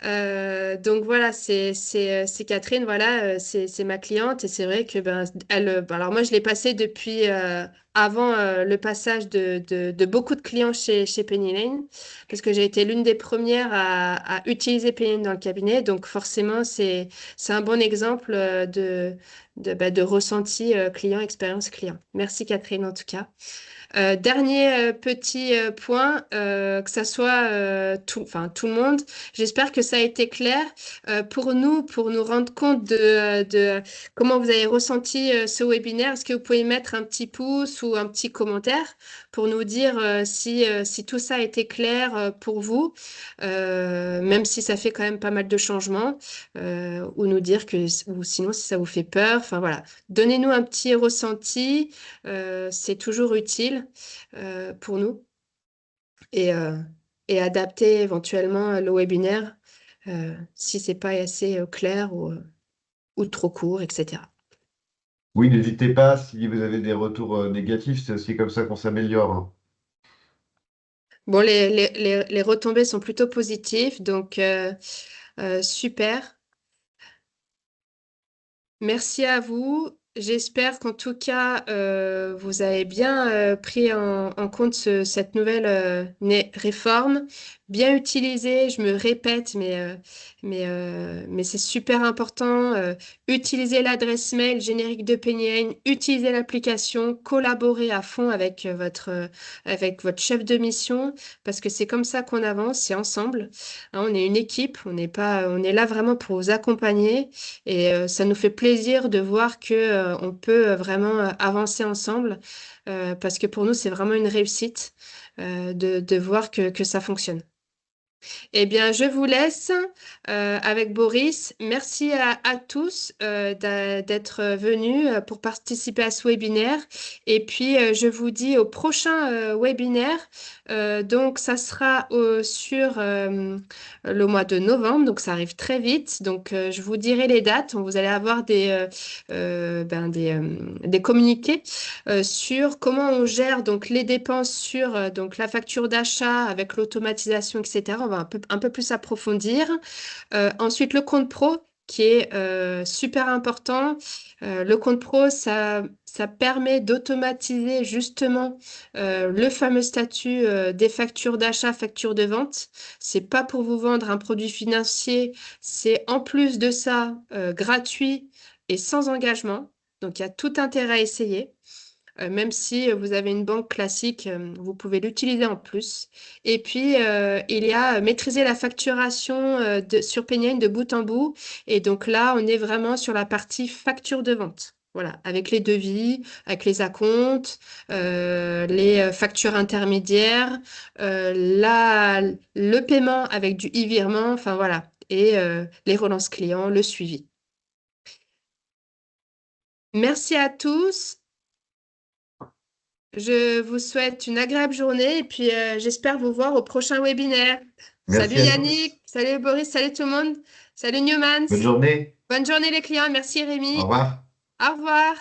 Donc voilà, c'est Catherine, voilà, c'est ma cliente et c'est vrai que ben alors moi je l'ai passée depuis avant le passage de beaucoup de clients chez Penny Lane parce que j'ai été l'une des premières à utiliser Penny Lane dans le cabinet, donc forcément c'est un bon exemple de ressenti client, expérience client. Merci Catherine en tout cas. Dernier petit point, que ça soit enfin, tout le monde, j'espère que ça a été clair pour nous rendre compte de comment vous avez ressenti ce webinaire. Est-ce que vous pouvez mettre un petit pouce ou un petit commentaire pour nous dire si tout ça a été clair pour vous, même si ça fait quand même pas mal de changements, ou nous dire que, ou sinon si ça vous fait peur. Enfin voilà, donnez-nous un petit ressenti, c'est toujours utile pour nous et, euh, et adapter éventuellement le webinaire si c'est pas assez clair ou trop court, etc. Oui, n'hésitez pas si vous avez des retours négatifs, c'est aussi comme ça qu'on s'améliore, hein. Bon, les retombées sont plutôt positives, donc super. Merci à vous. J'espère qu'en tout cas, vous avez bien pris en compte cette nouvelle réforme, bien utilisée. Je me répète, mais c'est super important. Utiliser l'adresse mail générique de Penny, utiliser l'application, collaborer à fond avec votre chef de mission, parce que c'est comme ça qu'on avance, c'est ensemble. Hein, on est une équipe, on est là vraiment pour vous accompagner. Et ça nous fait plaisir de voir que, on peut vraiment avancer ensemble parce que pour nous, c'est vraiment une réussite de voir que ça fonctionne. Eh bien, je vous laisse avec Boris. Merci à tous d'être venus pour participer à ce webinaire. Et puis, je vous dis au prochain webinaire. Donc, ça sera sur le mois de novembre. Donc, ça arrive très vite. Donc, je vous dirai les dates. Vous allez avoir des communiqués sur comment on gère donc les dépenses sur donc la facture d'achat avec l'automatisation, etc. On va un peu plus approfondir. Ensuite, le compte pro qui est super important. Le compte pro, ça permet d'automatiser justement le fameux statut des factures d'achat, factures de vente. C'est pas pour vous vendre un produit financier, c'est en plus de ça gratuit et sans engagement. Donc, il y a tout intérêt à essayer. Même si vous avez une banque classique, vous pouvez l'utiliser en plus. Et puis, il y a maîtriser la facturation sur Paynian de bout en bout. Et donc là, on est vraiment sur la partie facture de vente. Voilà, avec les devis, avec les acomptes, les factures intermédiaires, le paiement avec du e-virement, enfin voilà, et les relances clients, le suivi. Merci à tous. Je vous souhaite une agréable journée et puis j'espère vous voir au prochain webinaire. Salut Merci à tous. Yannick, salut Boris, salut tout le monde, salut Newmans. Bonne journée. Bonne journée les clients, merci Au Rémi. revoir. Au revoir.